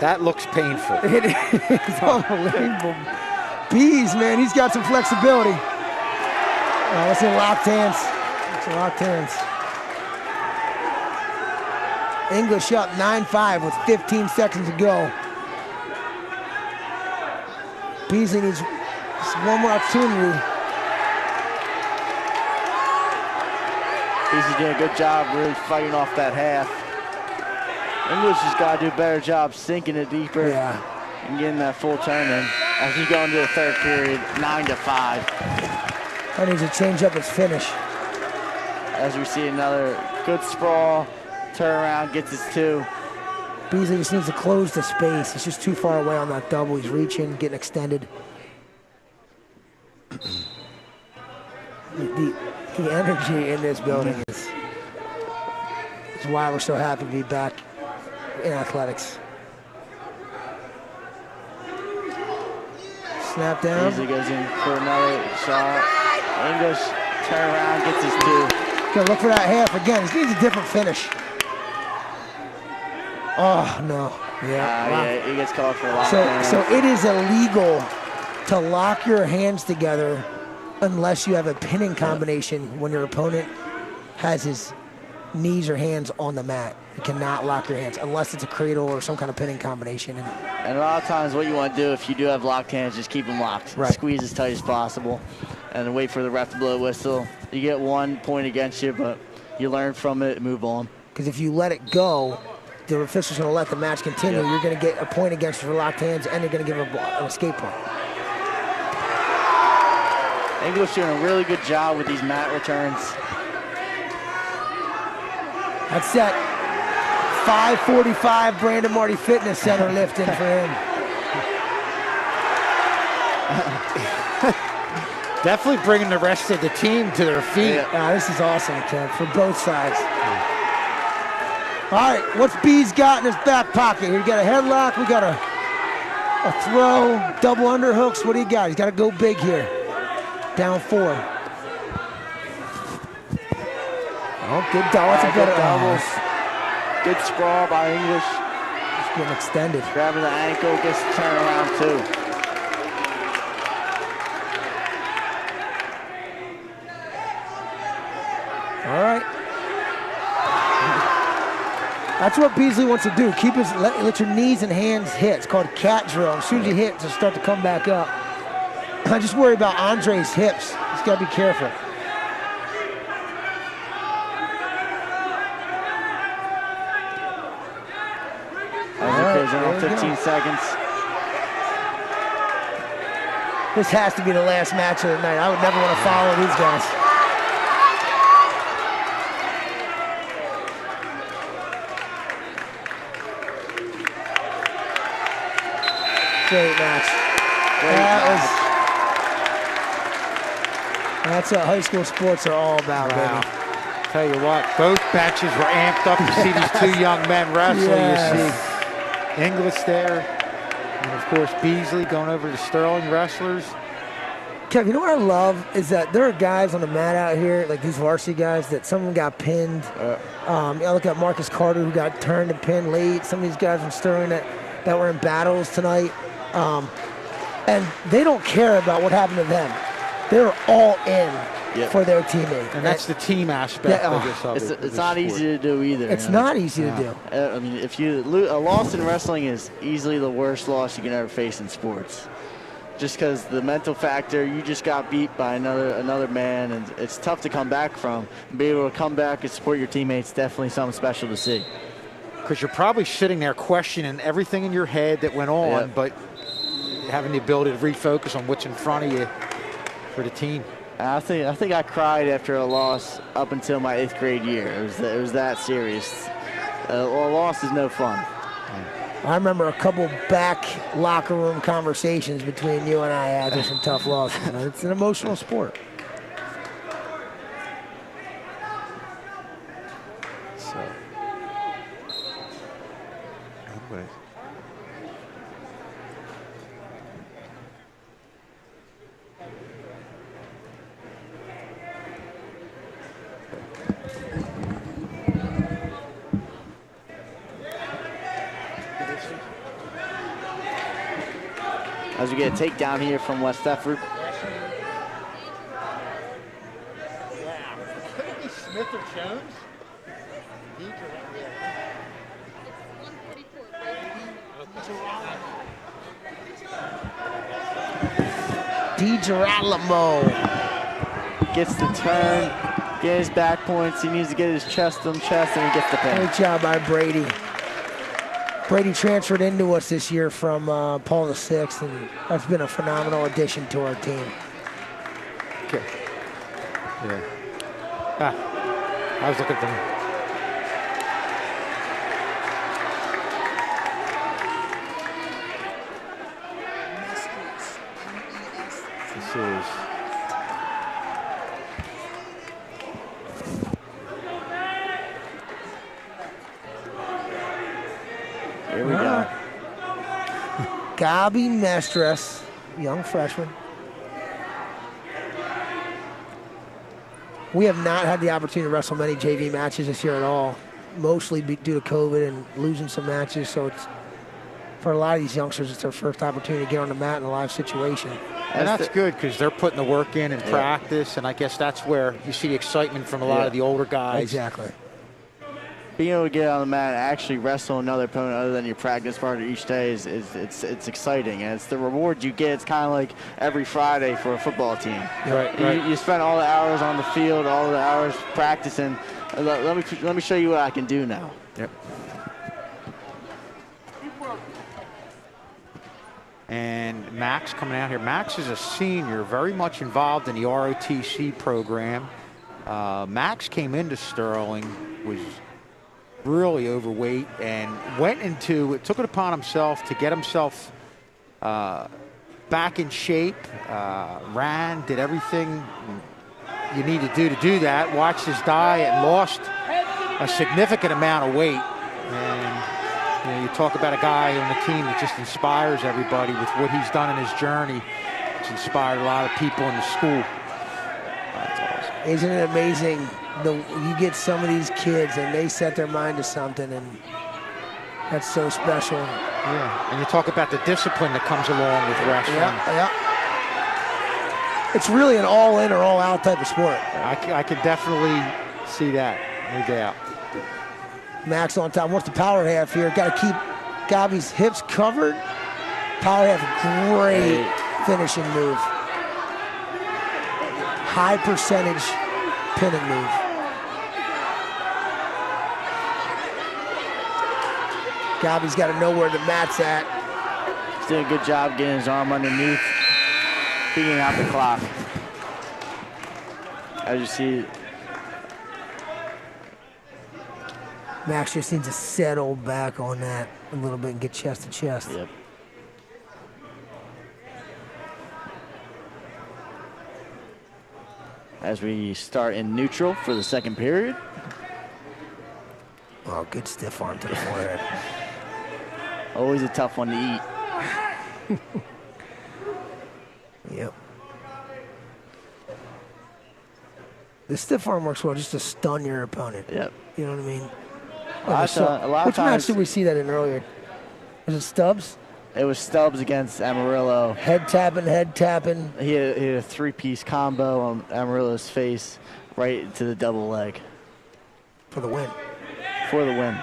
That looks painful. It is unbelievable. Bees, man, he's got some flexibility. Let's see locked hands. Locked hands. English up 9-5 with 15 seconds to go. Beasley needs one more opportunity. Beasley doing a good job really fighting off that half. English has got to do a better job sinking it deeper and getting that full turn in. As we go into the third period, 9-5. That needs to change up his finish. As we see another good sprawl, turn around, gets his 2. Beasley just needs to close the space. He's just too far away on that double. He's reaching, getting extended. The energy in this building is why we're so happy to be back in athletics. Snap down. Beasley goes in for another shot. English turn around, gets his 2. Gonna look for that half again. He needs a different finish. Oh no! Yeah, he gets called for a lot. So it is illegal to lock your hands together unless you have a pinning combination when your opponent has his knees or hands on the mat. You cannot lock your hands unless it's a cradle or some kind of pinning combination. And a lot of times what you want to do if you do have locked hands, just keep them locked. Right. Squeeze as tight as possible and wait for the ref to blow a whistle. You get 1 point against you, but you learn from it and move on. Because if you let it go, the official's going to let the match continue. Yep. You're going to get a point against you for locked hands, and you're going to give an escape point. English doing a really good job with these mat returns. That's that 545 Brandon Marty Fitness Center lifting for him. Definitely bringing the rest of the team to their feet. This is awesome, Kev, for both sides. All right, what's B's got in his back pocket? We got a headlock, we got a throw, double underhooks. What do you got? He's got to go big here. Down 4. Oh, good double. That's a good doubles. Good sprawl by English. getting extended. Grabbing the ankle, gets the turnaround too. All right. That's what Beasley wants to do. Keep his let your knees and hands hit. It's called cat drill. As soon as you hit, just start to come back up. I just worry about Andre's hips. He's got to be careful. Right, 15 seconds. This has to be the last match of the night. I would never want to follow these guys. Great match. That's what high school sports are all about, Wow. baby. Tell you what, both benches were amped up to see these two young men wrestle. Yes. You see Inglis there, and of course Beasley going over to Sterling wrestlers. Kev, you know what I love is that there are guys on the mat out here, like these varsity guys, that some of them got pinned. I look at Marcus Carter, who got turned and pinned late. Some of these guys from Sterling that were in battles tonight. And they don't care about what happened to them. They're all in for their teammate. And that's the team aspect of this. It's not easy to do either. It's not easy to do. I mean, if you a loss in wrestling is easily the worst loss you can ever face in sports. Just because the mental factor, you just got beat by another man, and it's tough to come back from. And be able to come back and support your teammates, definitely something special to see. Because you're probably sitting there questioning everything in your head that went on, but having the ability to refocus on what's in front of you for the team. I think I cried after a loss up until my 8th grade year. It was that serious. A loss is no fun. I remember a couple back locker room conversations between you and I after some tough losses. It's an emotional sport. So, anyway. As we get a takedown here from West Deptford. Could it be Smith or Jones? DiGirolamo gets the turn, get his back points. He needs to get his chest on chest, and he gets the pin. Great job by Brady. Brady transferred into us this year from Paul VI, and that's been a phenomenal addition to our team. Okay. Yeah. I was looking for him. This is Here we go. Gabi Mestres, young freshman. We have not had the opportunity to wrestle many JV matches this year at all, mostly due to COVID and losing some matches. So it's for a lot of these youngsters, it's their first opportunity to get on the mat in a live situation. And that's good because they're putting the work in and practice, and I guess that's where you see the excitement from a lot of the older guys. Exactly. Being able to get on the mat and actually wrestle another opponent other than your practice partner each day is it's exciting, and it's the reward you get. It's kind of like every Friday for a football team. Right. You spend all the hours on the field, all the hours practicing. Let me show you what I can do now. Yep. And Max coming out here. Max is a senior, very much involved in the ROTC program. Max came into Sterling, was really overweight, and took it upon himself to get himself back in shape, ran, did everything you need to do that, watched his diet, and lost a significant amount of weight. And you talk about a guy on the team that just inspires everybody with what he's done in his journey. It's inspired a lot of people in the school. That's awesome. Isn't it amazing? You get some of these kids and they set their mind to something, and That's so special. Yeah. And you talk about the discipline that comes along with wrestling. Yeah. It's really an all-in or all-out type of sport. I can definitely see that, no doubt. Max on top. What's the power half here? Got to keep Gabi's hips covered. Power half, great finishing move. High percentage pinning move. Gabi's got to know where the mat's at. He's doing a good job getting his arm underneath, beating out the clock. As you see, Max just needs to settle back on that a little bit and get chest to chest. Yep. As we start in neutral for the second period. Oh, good stiff arm to the forehead. Always a tough one to eat. Yep. The stiff arm works well just to stun your opponent. Yep. You know what I mean? A lot of Which match times- did we see that in earlier? Was it Stubbs? It was Stubbs against Amarillo. Head tapping. He had a three-piece combo on Amarillo's face right into the double leg. For the win. For the win.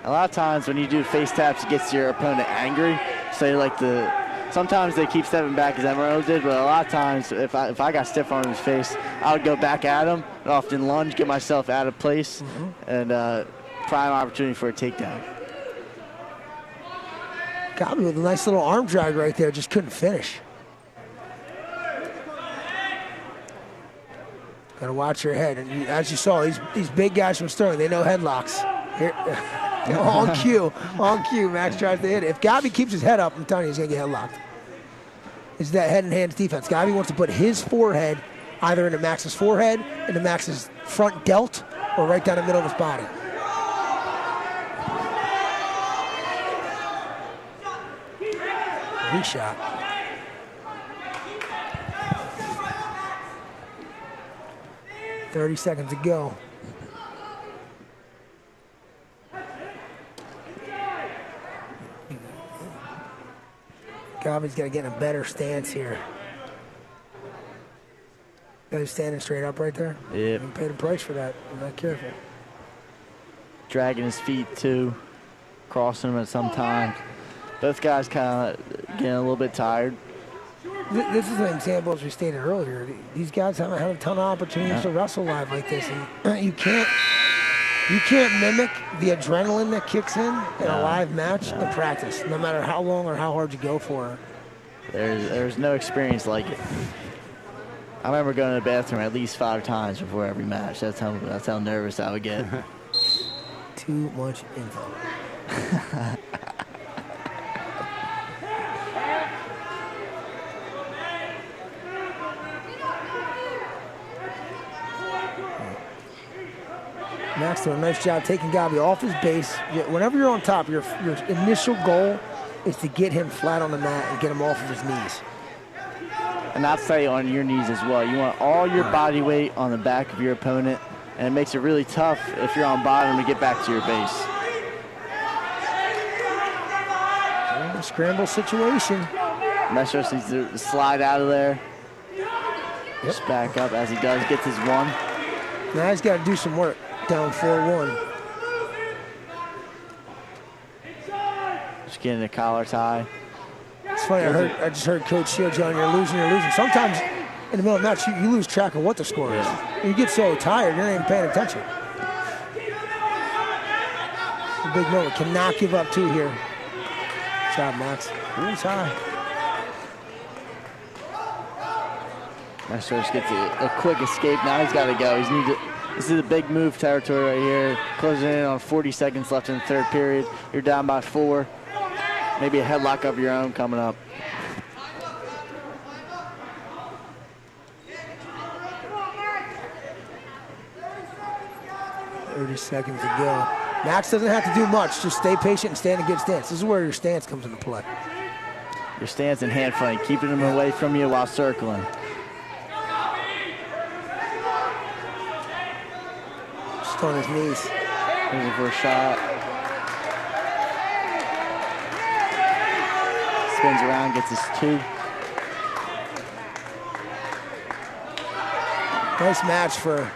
A lot of times when you do face taps, it gets your opponent angry. So you like to, sometimes they keep stepping back as Amarillo did, but a lot of times if I got stiff arm in his face, I would go back at him and often lunge, get myself out of place, and prime opportunity for a takedown. Gabi with a nice little arm drag right there, just couldn't finish. Gotta watch your head. And as you saw, these big guys from Sterling, they know headlocks. Here, on cue, Max tries to hit it. If Gabi keeps his head up, I'm telling you, he's gonna get headlocked. It's that head and hands defense. Gabi wants to put his forehead either into Max's forehead, into Max's front delt, or right down the middle of his body. Shot. $30 to go. Gabi's got to get in a better stance here. He's standing straight up right there. Yep. He paid a price for that. I'm not careful. Dragging his feet too, crossing them at some times. Both guys kind of getting a little bit tired. This is an example, as we stated earlier. These guys haven't had a ton of opportunities to wrestle live like this, and you can't mimic the adrenaline that kicks in a live match in practice, no matter how long or how hard you go for it. There's no experience like it. I remember going to the bathroom at least 5 times before every match. That's how nervous I would get. Too much info. Max doing a nice job taking Gabi off his base. Whenever you're on top, your initial goal is to get him flat on the mat and get him off of his knees. And not stay on your knees as well. You want all your body weight on the back of your opponent, and it makes it really tough if you're on bottom to get back to your base. A scramble situation. Max just needs to slide out of there. Just back up as he does, gets his one. Now he's got to do some work. Down 4-1. Just getting a collar tie. It's funny, I just heard Coach Shields yelling, you're losing. Sometimes in the middle of the match, you lose track of what the score is. And you get so tired, you're not even paying attention. A big moment. Cannot give up 2 here. Good job, Max. He's high. Max just gets a quick escape. Now he's got to go. This is a big move territory right here. Closing in on 40 seconds left in the third period. You're down by 4. Maybe a headlock of your own coming up. $30 seconds to go. Max doesn't have to do much. Just stay patient and stand in good stance. This is where your stance comes into play. Your stance and hand flank, keeping him away from you while circling. Just on his knees. Looking for a shot. spins around, gets his 2. Nice match for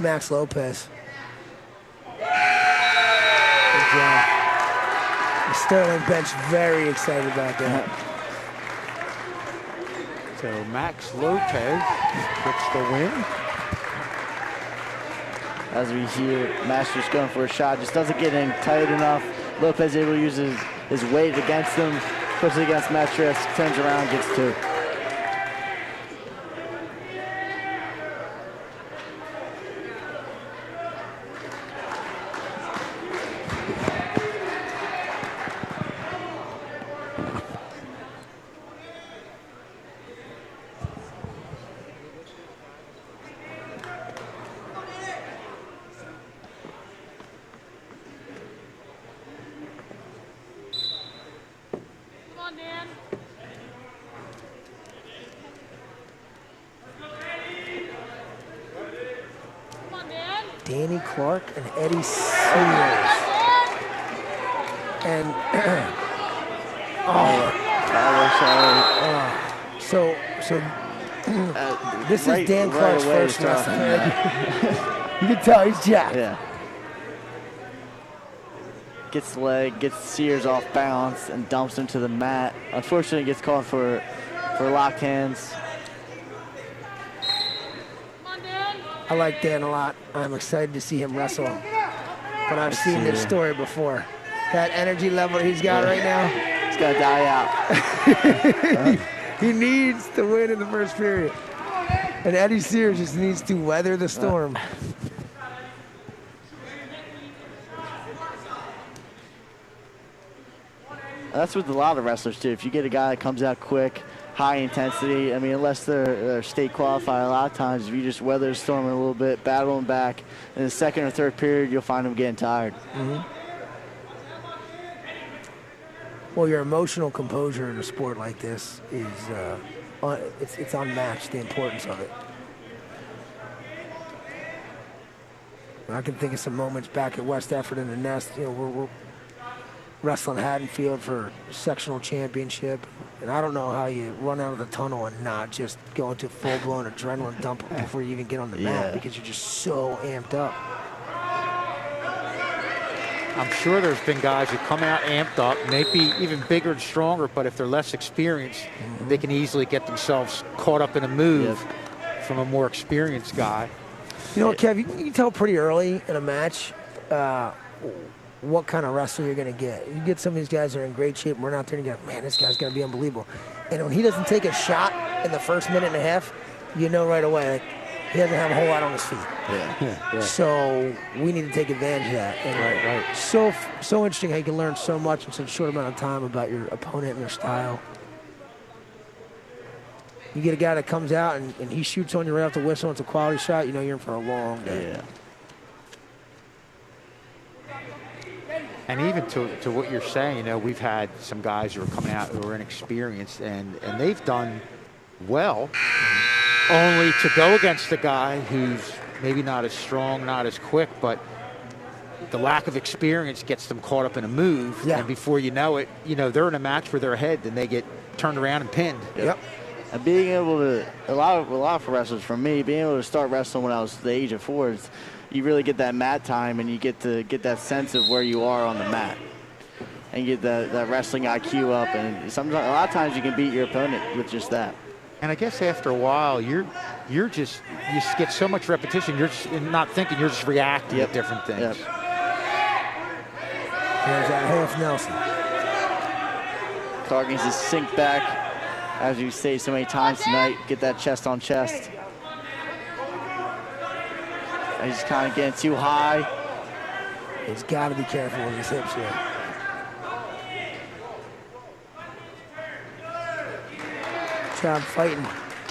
Max Lopez. Good job. The Sterling bench very excited about that. So Max Lopez gets the win. As we hear, Masters going for a shot, just doesn't get in tight enough. Lopez able to use his weight against him, puts it against Mattress, turns around, gets 2. Danny Clark and Eddie Sears. And this is Dan Clark's first wrestling. You can tell he's jacked. Yeah. Gets the leg, gets Sears off balance, and dumps him to the mat. Unfortunately, gets called for locked hands. I like Dan a lot. I'm excited to see him wrestle. But I've seen this story before. That energy level he's got right now. He's got to die out. He needs to win in the first period. And Eddie Sears just needs to weather the storm. That's with a lot of wrestlers, too. If you get a guy that comes out quick, high intensity, I mean, unless they're state qualified, a lot of times if you just weather the storm a little bit, battle them back, in the second or third period, you'll find them getting tired. Mm-hmm. Well, your emotional composure in a sport like this is it's unmatched, the importance of it. I can think of some moments back at West Deptford in the Nest, you know, we're wrestling Haddonfield for sectional championship, and I don't know how you run out of the tunnel and not just go into full-blown adrenaline dump before you even get on the mat, because you're just so amped up. I'm sure there's been guys who come out amped up, maybe even bigger and stronger, but if they're less experienced, they can easily get themselves caught up in a move from a more experienced guy. You know what, Kev, you can tell pretty early in a match what kind of wrestler you're going to get. You get some of these guys that are in great shape and run out there and you go, man, this guy's going to be unbelievable. And when he doesn't take a shot in the first minute and a half, you know right away, like, he doesn't have a whole lot on his feet. Yeah. So we need to take advantage of that. And Right. So interesting how you can learn so much in such a short amount of time about your opponent and their style. You get a guy that comes out and he shoots on you right off the whistle, it's a quality shot, you know you're in for a long day. Yeah. And even to what you're saying, you know, we've had some guys who are coming out who are inexperienced, and they've done well, only to go against a guy who's maybe not as strong, not as quick, but the lack of experience gets them caught up in a move, and before you know it, you know, they're in a match where they're ahead, and they get turned around and pinned. Yep. And being able to, a lot of wrestlers, for me, being able to start wrestling when I was the age of 4, you really get that mat time, and you get to get that sense of where you are on the mat, and you get that wrestling IQ up. And sometimes, a lot of times, you can beat your opponent with just that. And I guess after a while, you just get so much repetition. You're just not thinking. You're just reacting to different things. There's that half Nelson. Clark needs to sink back, as you say so many times tonight. Get that chest on chest. He's kind of getting too high. He's got to be careful with his hips here. Good job fighting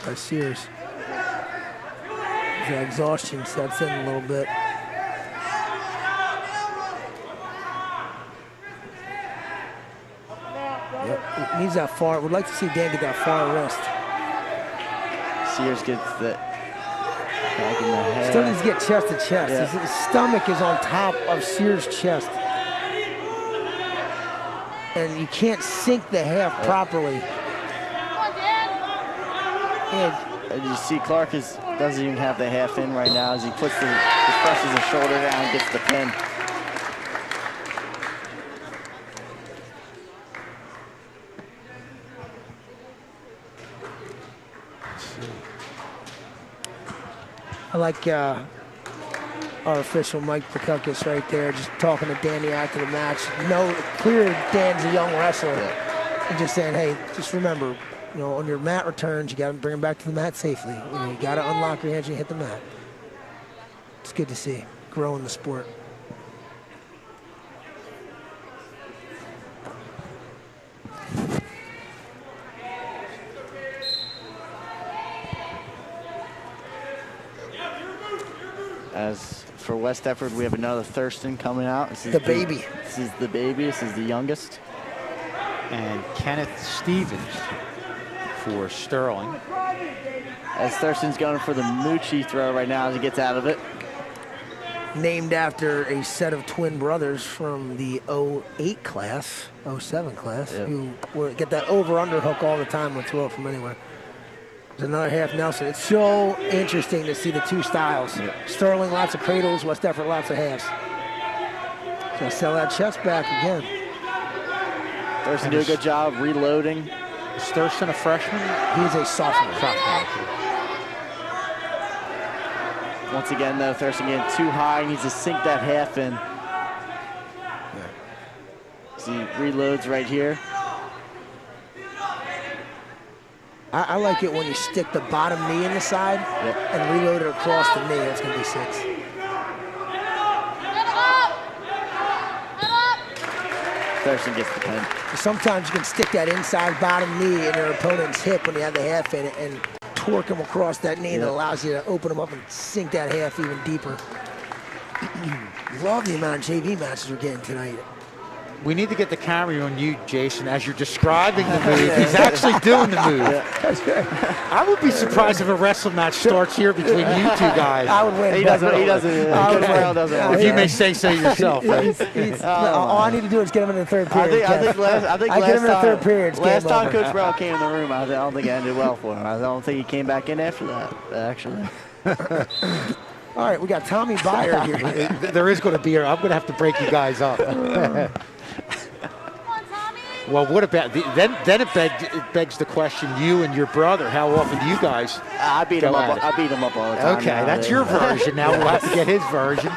by Sears. The exhaustion sets in a little bit. Yep, he needs that far. Would like to see Dan get that far wrist. Sears gets that. Back in the head. Still needs to get chest to chest. Yeah. His stomach is on top of Sears' chest. and you can't sink the half properly. And you see Clark doesn't even have the half in right now as he just presses his shoulder down and gets the pin. I like our official Mike Pekukis right there, just talking to Danny after the match. No, clear Dan's a young wrestler, and just saying, hey, just remember, you know, on your mat returns, you got to bring them back to the mat safely. You got to unlock your hands and hit the mat. It's good to see, growing the sport. As for West Deptford, we have another Thurston coming out. This is The baby. This is the baby. This is the youngest. And Kenneth Stevens for Sterling. As Thurston's going for the Moochie throw right now as he gets out of it. Named after a set of twin brothers from the 08 class, 07 class, who get that over-under hook all the time when throw it from anywhere. There's another half Nelson. It's so interesting to see the two styles. Sterling, lots of cradles. West Deptford, lots of halves. Gonna sell that chest back again. Thurston do a good job reloading. Is Thurston a freshman? He's a sophomore. Once again, though, Thurston getting too high. He needs to sink that half in. So he reloads right here. I like it when you stick the bottom knee in the side and reload it across the knee. That's going to be 6. Thurston gets the pin. Sometimes you can stick that inside bottom knee in your opponent's hip when you have the half in it and torque him across that knee. That allows you to open him up and sink that half even deeper. Love the amount of JV matches we're getting tonight. We need to get the camera on you, Jason, as you're describing the move. He's actually doing the move. I would be surprised if a wrestling match starts here between you two guys. I would win. He doesn't. If you may say so yourself. Right? All I need to do is get him in the third period. I think last get him in the third period. Last time Coach Brown came in the room, I don't think it ended well for him. I don't think he came back in after that, actually. All right, we got Tommy Byer here. There is going to be. I'm going to have to break you guys up. Well, what about then? It begs the question: you and your brother, how often do you guys? I beat him up. I beat him up all the time. Okay, that's your version. Now we'll have to get his version.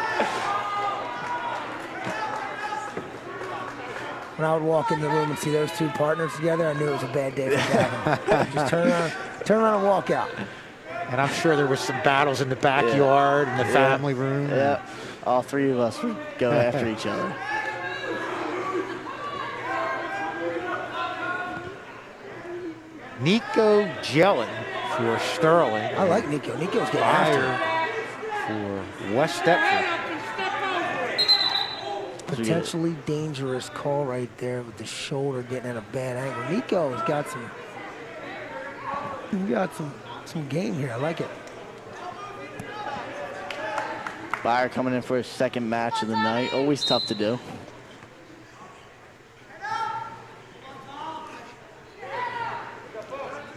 When I would walk in the room and see those two partners together, I knew it was a bad day for Gavin. Just turn around and walk out. And I'm sure there was some battles in the backyard and the family room. Yeah, all three of us would go after each other. Nico Jellin for Sterling. I like Nico. Nico's getting after for West Deptford. Potentially dangerous call right there with the shoulder getting at a bad angle. Nico's got some game here. I like it. Byer coming in for his second match of the night. Always tough to do.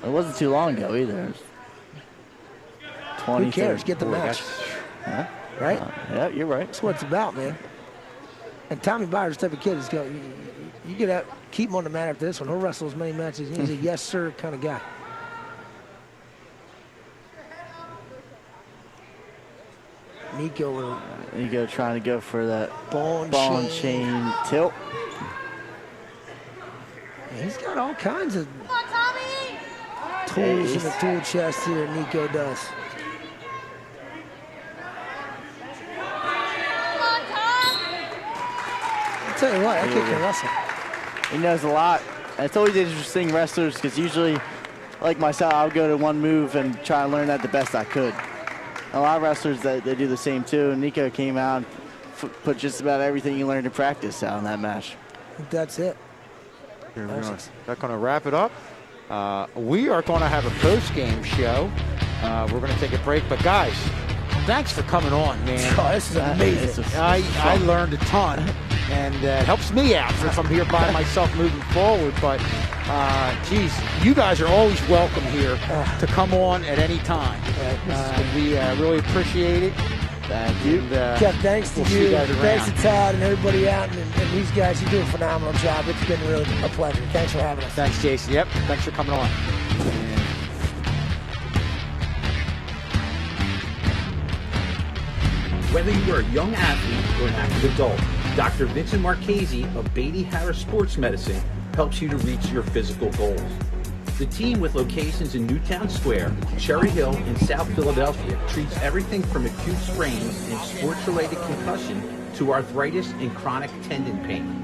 It wasn't too long ago either. 20, Who cares? 30. Get the match. Huh? Right? Yeah, you're right. That's what it's about, man. And Tommy Byer's the type of kid is going. You get out, keep him on the mat after this one. He'll wrestle as many matches. He's a yes sir kind of guy. Nico trying to go for that ball and chain tilt. Yeah, he's got all kinds of tools in the tool chest here. Nico does. I'll tell you what, that kid can wrestle. He knows a lot. And it's always interesting wrestlers because usually, like myself, I would go to one move and try and learn that the best I could. A lot of wrestlers, they do the same too. And Nico came out and put just about everything he learned in practice out in that match. That's it. We're going to wrap it up. We are going to have a post-game show. We're going to take a break. But, guys, thanks for coming on, man. Oh, this is amazing. I learned a ton. and it helps me out since I'm here by myself moving forward. But, geez, you guys are always welcome here to come on at any time. We really appreciate it. Thank you. And, Jeff, thanks to we'll see you. guys around. Thanks to Todd and everybody out, and these guys. You do a phenomenal job. It's been really a pleasure. Thanks for having us. Thanks, Jason. Yep, thanks for coming on. Whether you are a young athlete or an active adult, Dr. Vincent Marchese of Beatty Harris Sports Medicine helps you to reach your physical goals. The team, with locations in Newtown Square, Cherry Hill, and South Philadelphia, treats everything from acute sprains and sports-related concussion to arthritis and chronic tendon pain.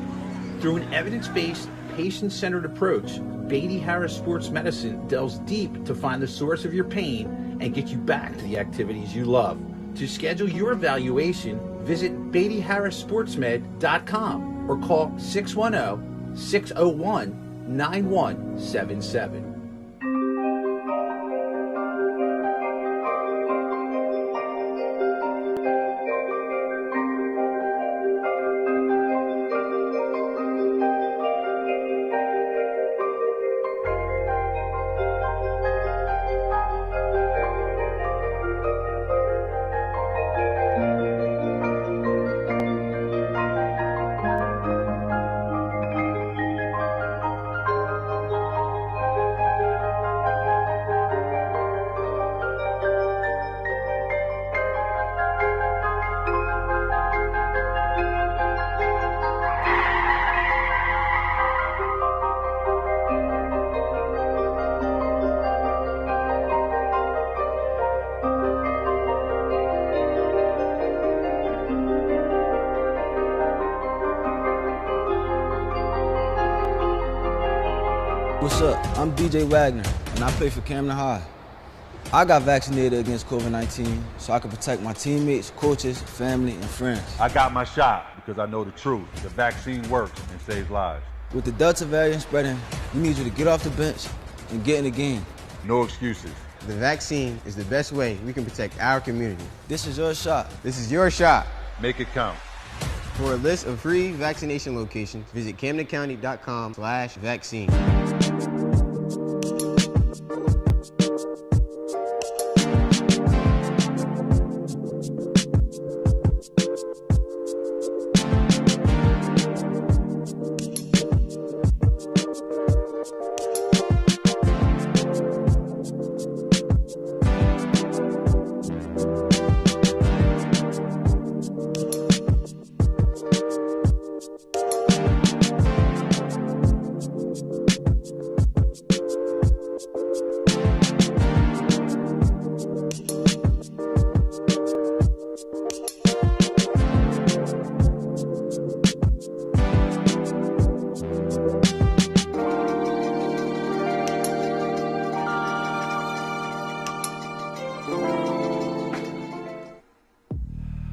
Through an evidence-based, patient-centered approach, Beatty Harris Sports Medicine delves deep to find the source of your pain and get you back to the activities you love. To schedule your evaluation, visit BeattyHarrisSportsMed.com or call 610-601-9177. What's up? I'm DJ Wagner, and I play for Camden High. I got vaccinated against COVID-19 so I could protect my teammates, coaches, family, and friends. I got my shot because I know the truth. The vaccine works and saves lives. With the Delta variant spreading, we need you to get off the bench and get in the game. No excuses. The vaccine is the best way we can protect our community. This is your shot. This is your shot. Make it count. For a list of free vaccination locations, visit CamdenCounty.com/vaccine.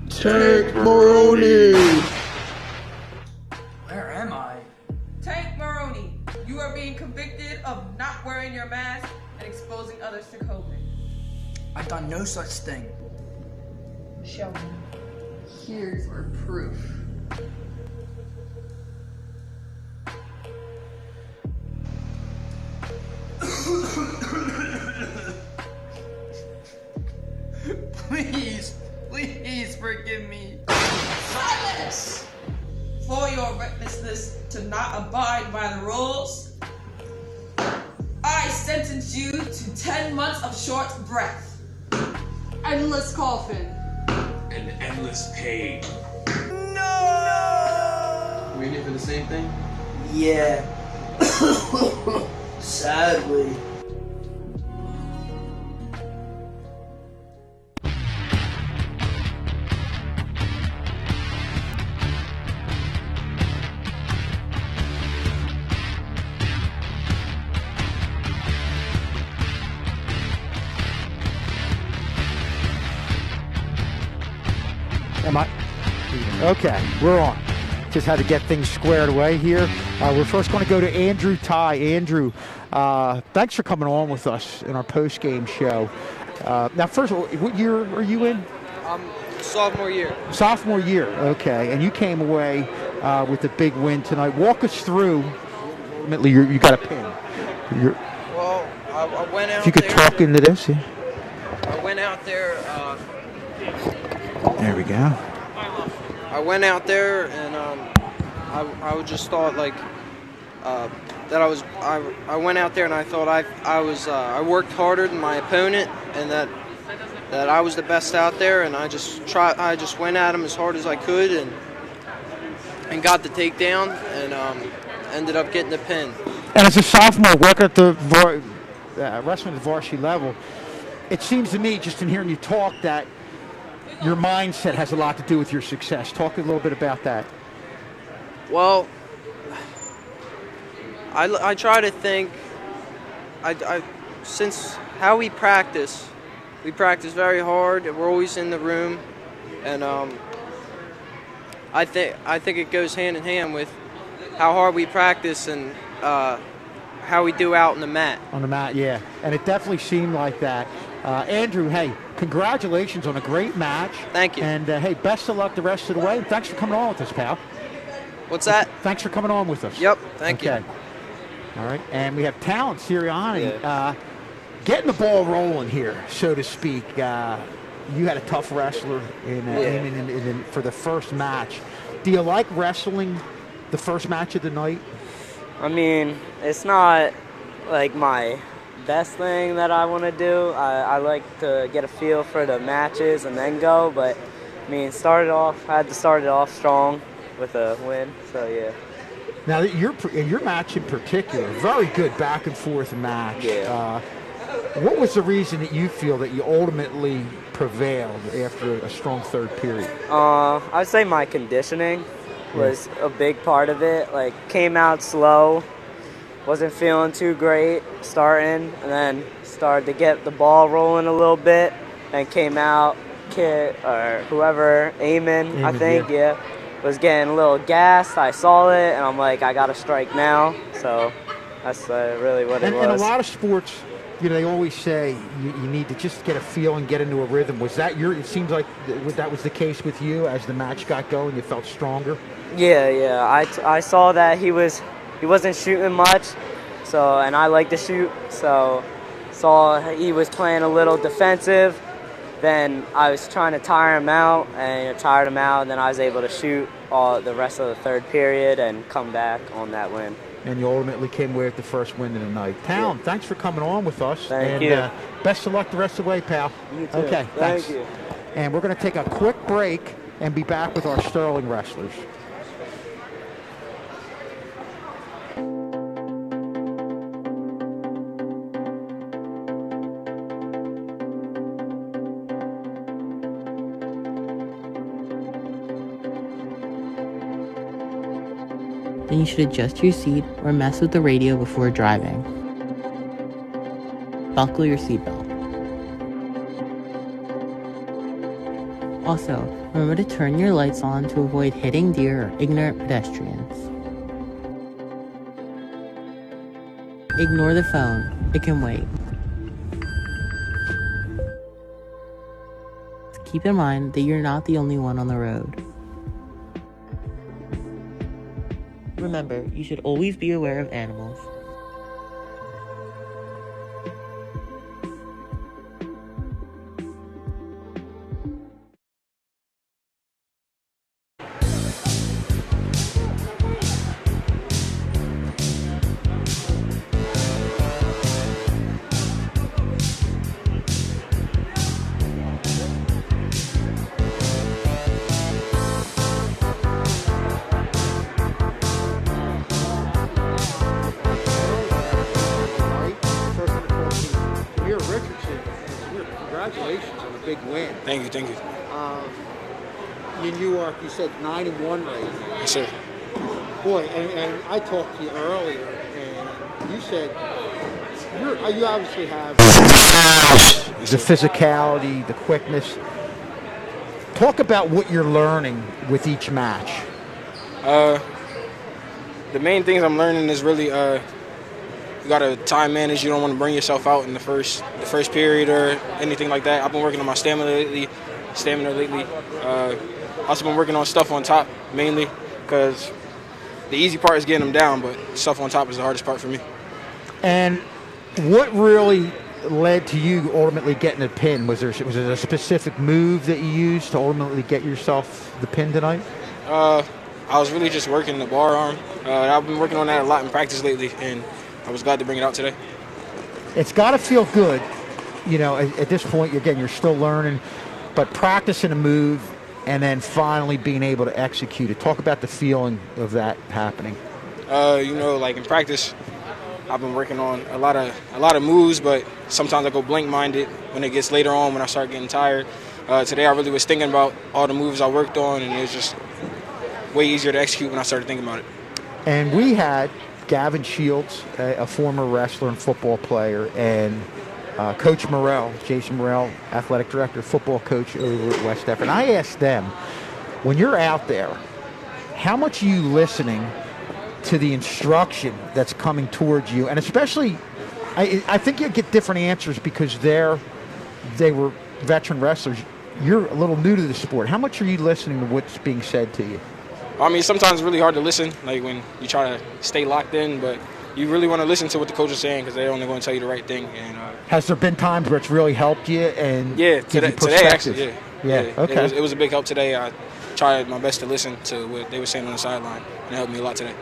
Tank Maroney! Where am I? Tank Maroney, you are being convicted of not wearing your mask and exposing others to COVID. I've done no such thing. Show me. Here's our proof. Please forgive me. Silence! For your recklessness to not abide by the rules, I sentence you to 10 months of short breath. Endless coffin. And endless pain. No! We in here for the same thing? Yeah. Sadly. Am I? Okay, we're on. Just had to get things squared away here. We're first going to go to Andrew Ty. Andrew, thanks for coming on with us in our post-game show. Now, first of all, what year are you in? Sophomore year. Sophomore year, okay. And you came away with the big win tonight. Walk us through. Ultimately, you got a pin. Well, I went out. If you could talk into this. Yeah. I went out there. There we go. I went out there and I just thought like that I went out there and I thought I worked harder than my opponent and that I was the best out there, and I just went at him as hard as I could and got the takedown and ended up getting the pin. And as a sophomore working at the wrestling at the varsity level, it seems to me, just in hearing you talk, that your mindset has a lot to do with your success. Talk a little bit about that. Well, I try to think. Since how we practice very hard. We're always in the room, and I think it goes hand in hand with how hard we practice and how we do out on the mat. On the mat, yeah. And it definitely seemed like that. Andrew, hey, congratulations on a great match. Thank you. And, hey, best of luck the rest of the way. Thanks for coming on with us, pal. What's that? Thanks for coming on with us. Yep, thank you. All right, and we have Talent Sirianni getting the ball rolling here, so to speak. You had a tough wrestler for the first match. Do you like wrestling the first match of the night? I mean, it's not like my best thing that I want to do. I like to get a feel for the matches and then go, but I mean, I had to start it off strong with a win, so yeah. Now, your match in particular, very good back and forth match. Yeah. What was the reason that you feel that you ultimately prevailed after a strong third period? I'd say my conditioning was a big part of it. Like, came out slow, wasn't feeling too great starting, and then started to get the ball rolling a little bit, and came out, Kit or whoever, Eamon, I think, was getting a little gassed. I saw it, and I'm like, I got to strike now. So that's really what it was. And a lot of sports, they always say you need to just get a feel and get into a rhythm. Was that it seems like that was the case with you as the match got going? You felt stronger? Yeah. I saw that he wasn't shooting much, and I like to shoot, so saw he was playing a little defensive. Then I was trying to tire him out, and tired him out, and then I was able to shoot all the rest of the third period and come back on that win. And you ultimately came away with the first win of the night. Talon, thanks for coming on with us. Thank you. Best of luck the rest of the way, pal. You too. Okay, thanks. Thank you. And we're going to take a quick break and be back with our Sterling wrestlers. Then you should adjust your seat or mess with the radio before driving. Buckle your seatbelt. Also, remember to turn your lights on to avoid hitting deer or ignorant pedestrians. Ignore the phone. It can wait. Keep in mind that you're not the only one on the road. Remember, you should always be aware of animals. Congratulations on a big win. Thank you. In Newark, you said 9-1 right now. Yes, sir. Boy, and I talked to you earlier, and you said you obviously have the physicality, the quickness. Talk about what you're learning with each match. The main things I'm learning is really you got to time manage. You don't want to burn yourself out in the first period or anything like that. I've been working on my stamina lately. Also been working on stuff on top mainly, because the easy part is getting them down, but stuff on top is the hardest part for me. And what really led to you ultimately getting a pin? Was it a specific move that you used to ultimately get yourself the pin tonight? I was really just working the bar arm. I've been working on that a lot in practice lately, and I was glad to bring it out today. It's got to feel good, at this point. Again, you're still learning, but practicing a move and then finally being able to execute it. Talk about the feeling of that happening. Like in practice, I've been working on a lot of moves, but sometimes I go blank-minded when it gets later on when I start getting tired. Today I really was thinking about all the moves I worked on, and it was just way easier to execute when I started thinking about it. And we had Gavin Shields, a former wrestler and football player, and Coach Morrell, Jason Morrell, athletic director, football coach over at West Deptford. And I asked them, when you're out there, how much are you listening to the instruction that's coming towards you? And especially, I think you get different answers because they were veteran wrestlers. You're a little new to the sport. How much are you listening to what's being said to you? I mean, sometimes it's really hard to listen, like when you try to stay locked in, but you really want to listen to what the coach is saying because they're only going to tell you the right thing. And has there been times where it's really helped you? And yeah, today actually, yeah. Okay. It was a big help today. I tried my best to listen to what they were saying on the sideline, and it helped me a lot today.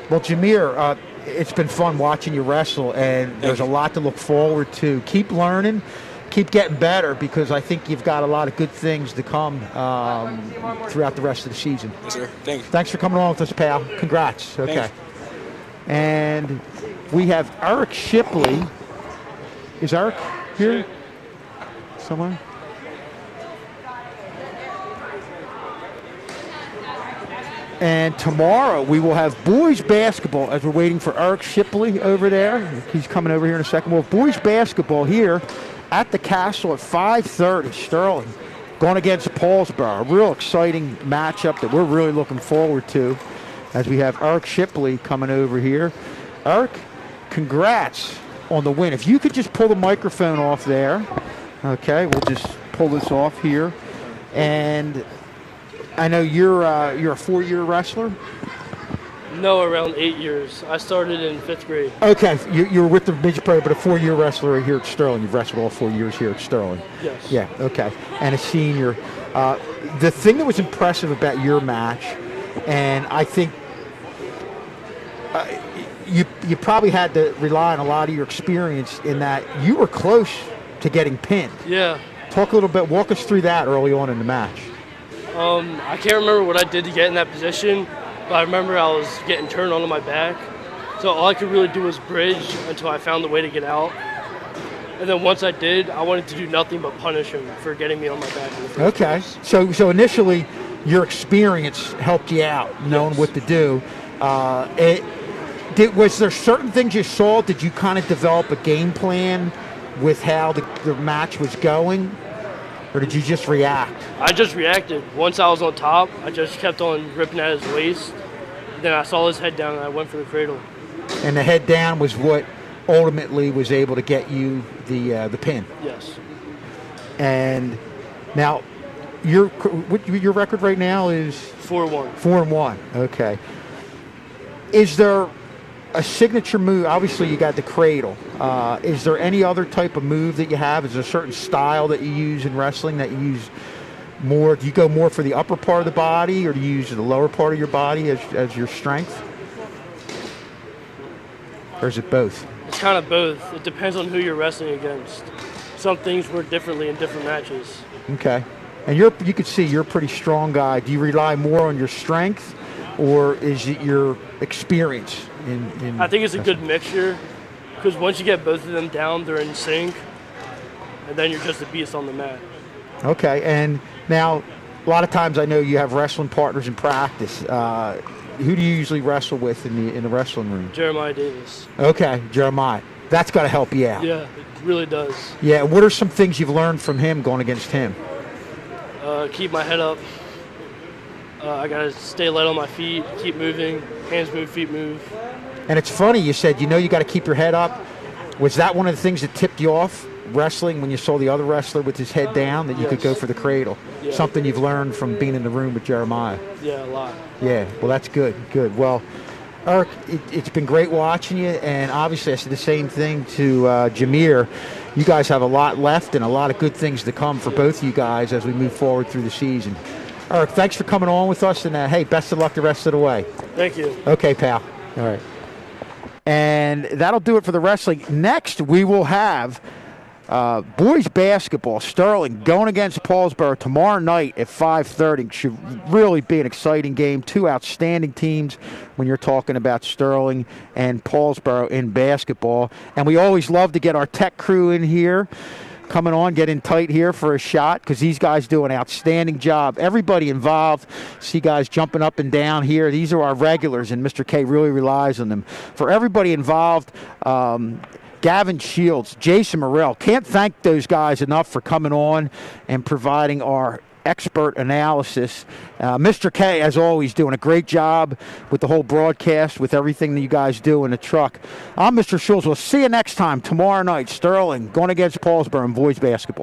Well, Jameer, it's been fun watching you wrestle, and there's a lot to look forward to. Keep learning. Keep getting better because I think you've got a lot of good things to come throughout the rest of the season. Yes, sir. Thank you. Thanks for coming along with us, pal. Congrats. Okay. Thanks. And we have Eric Shipley. Is Eric here somewhere? And tomorrow we will have boys basketball as we're waiting for Eric Shipley over there. He's coming over here in a second. We'll have boys basketball here at the Castle at 5:30. Sterling going against Paulsboro. A real exciting matchup that we're really looking forward to as we have Eric Shipley coming over here. Eric, congrats on the win. If you could just pull the microphone off there. Okay, we'll just pull this off here. And I know you're a 4-year wrestler? No, around 8 years. I started in 5th grade. Okay, you were with the midget pro, but a 4-year wrestler here at Sterling. You've wrestled all 4 years here at Sterling. Yes. Yeah, okay. And a senior. The thing that was impressive about your match, and I think you probably had to rely on a lot of your experience in that you were close to getting pinned. Yeah. Talk a little bit, walk us through that early on in the match. I can't remember what I did to get in that position, but I remember I was getting turned onto my back. So all I could really do was bridge until I found the way to get out. And then once I did, I wanted to do nothing but punish him for getting me on my back in the first place. So initially, your experience helped you out, knowing what to do. Was there certain things you saw? Did you kind of develop a game plan with how the match was going? Or did you just react? I just reacted. Once I was on top, I just kept on ripping at his waist. Then I saw his head down, and I went for the cradle. And the head down was what ultimately was able to get you the pin. Yes. And now, your record right now is 4-1. 4-1. Okay. Is there a signature move? Obviously, you got the cradle. Is there any other type of move that you have? Is there a certain style that you use in wrestling that you use more? Do you go more for the upper part of the body, or do you use the lower part of your body as your strength? Or is it both? It's kind of both. It depends on who you're wrestling against. Some things work differently in different matches. Okay. And you could see you're a pretty strong guy. Do you rely more on your strength, or is it your experience? I think it's a good mixture, because once you get both of them down, they're in sync, and then you're just a beast on the mat. Okay, and now a lot of times I know you have wrestling partners in practice. Who do you usually wrestle with in the wrestling room? Jeremiah Davis. Okay, Jeremiah. That's got to help you out. Yeah, it really does. Yeah, what are some things you've learned from him going against him? Keep my head up. I got to stay light on my feet, keep moving, hands move, feet move. And it's funny, you said, you got to keep your head up. Was that one of the things that tipped you off wrestling when you saw the other wrestler with his head down, that you could go for the cradle? Yeah. Something you've learned from being in the room with Jeremiah. Yeah, a lot. Yeah, well, that's good. Well, Eric, it's been great watching you, and obviously I said the same thing to Jameer. You guys have a lot left and a lot of good things to come for both of you guys as we move forward through the season. Eric, thanks for coming on with us, and hey, best of luck the rest of the way. Thank you. Okay, pal. All right. And that'll do it for the wrestling. Next, we will have boys basketball. Sterling going against Paulsboro tomorrow night at 5:30. Should really be an exciting game. Two outstanding teams when you're talking about Sterling and Paulsboro in basketball. And we always love to get our tech crew in here, coming on, getting tight here for a shot, because these guys do an outstanding job. Everybody involved. See guys jumping up and down here. These are our regulars, and Mr. K really relies on them. For everybody involved, Gavin Shields, Jason Morrell, can't thank those guys enough for coming on and providing our expert analysis. Mr. K, as always, doing a great job with the whole broadcast, with everything that you guys do in the truck. I'm Mr. Schultz. We'll see you next time tomorrow night. Sterling going against Paulsboro in boys basketball.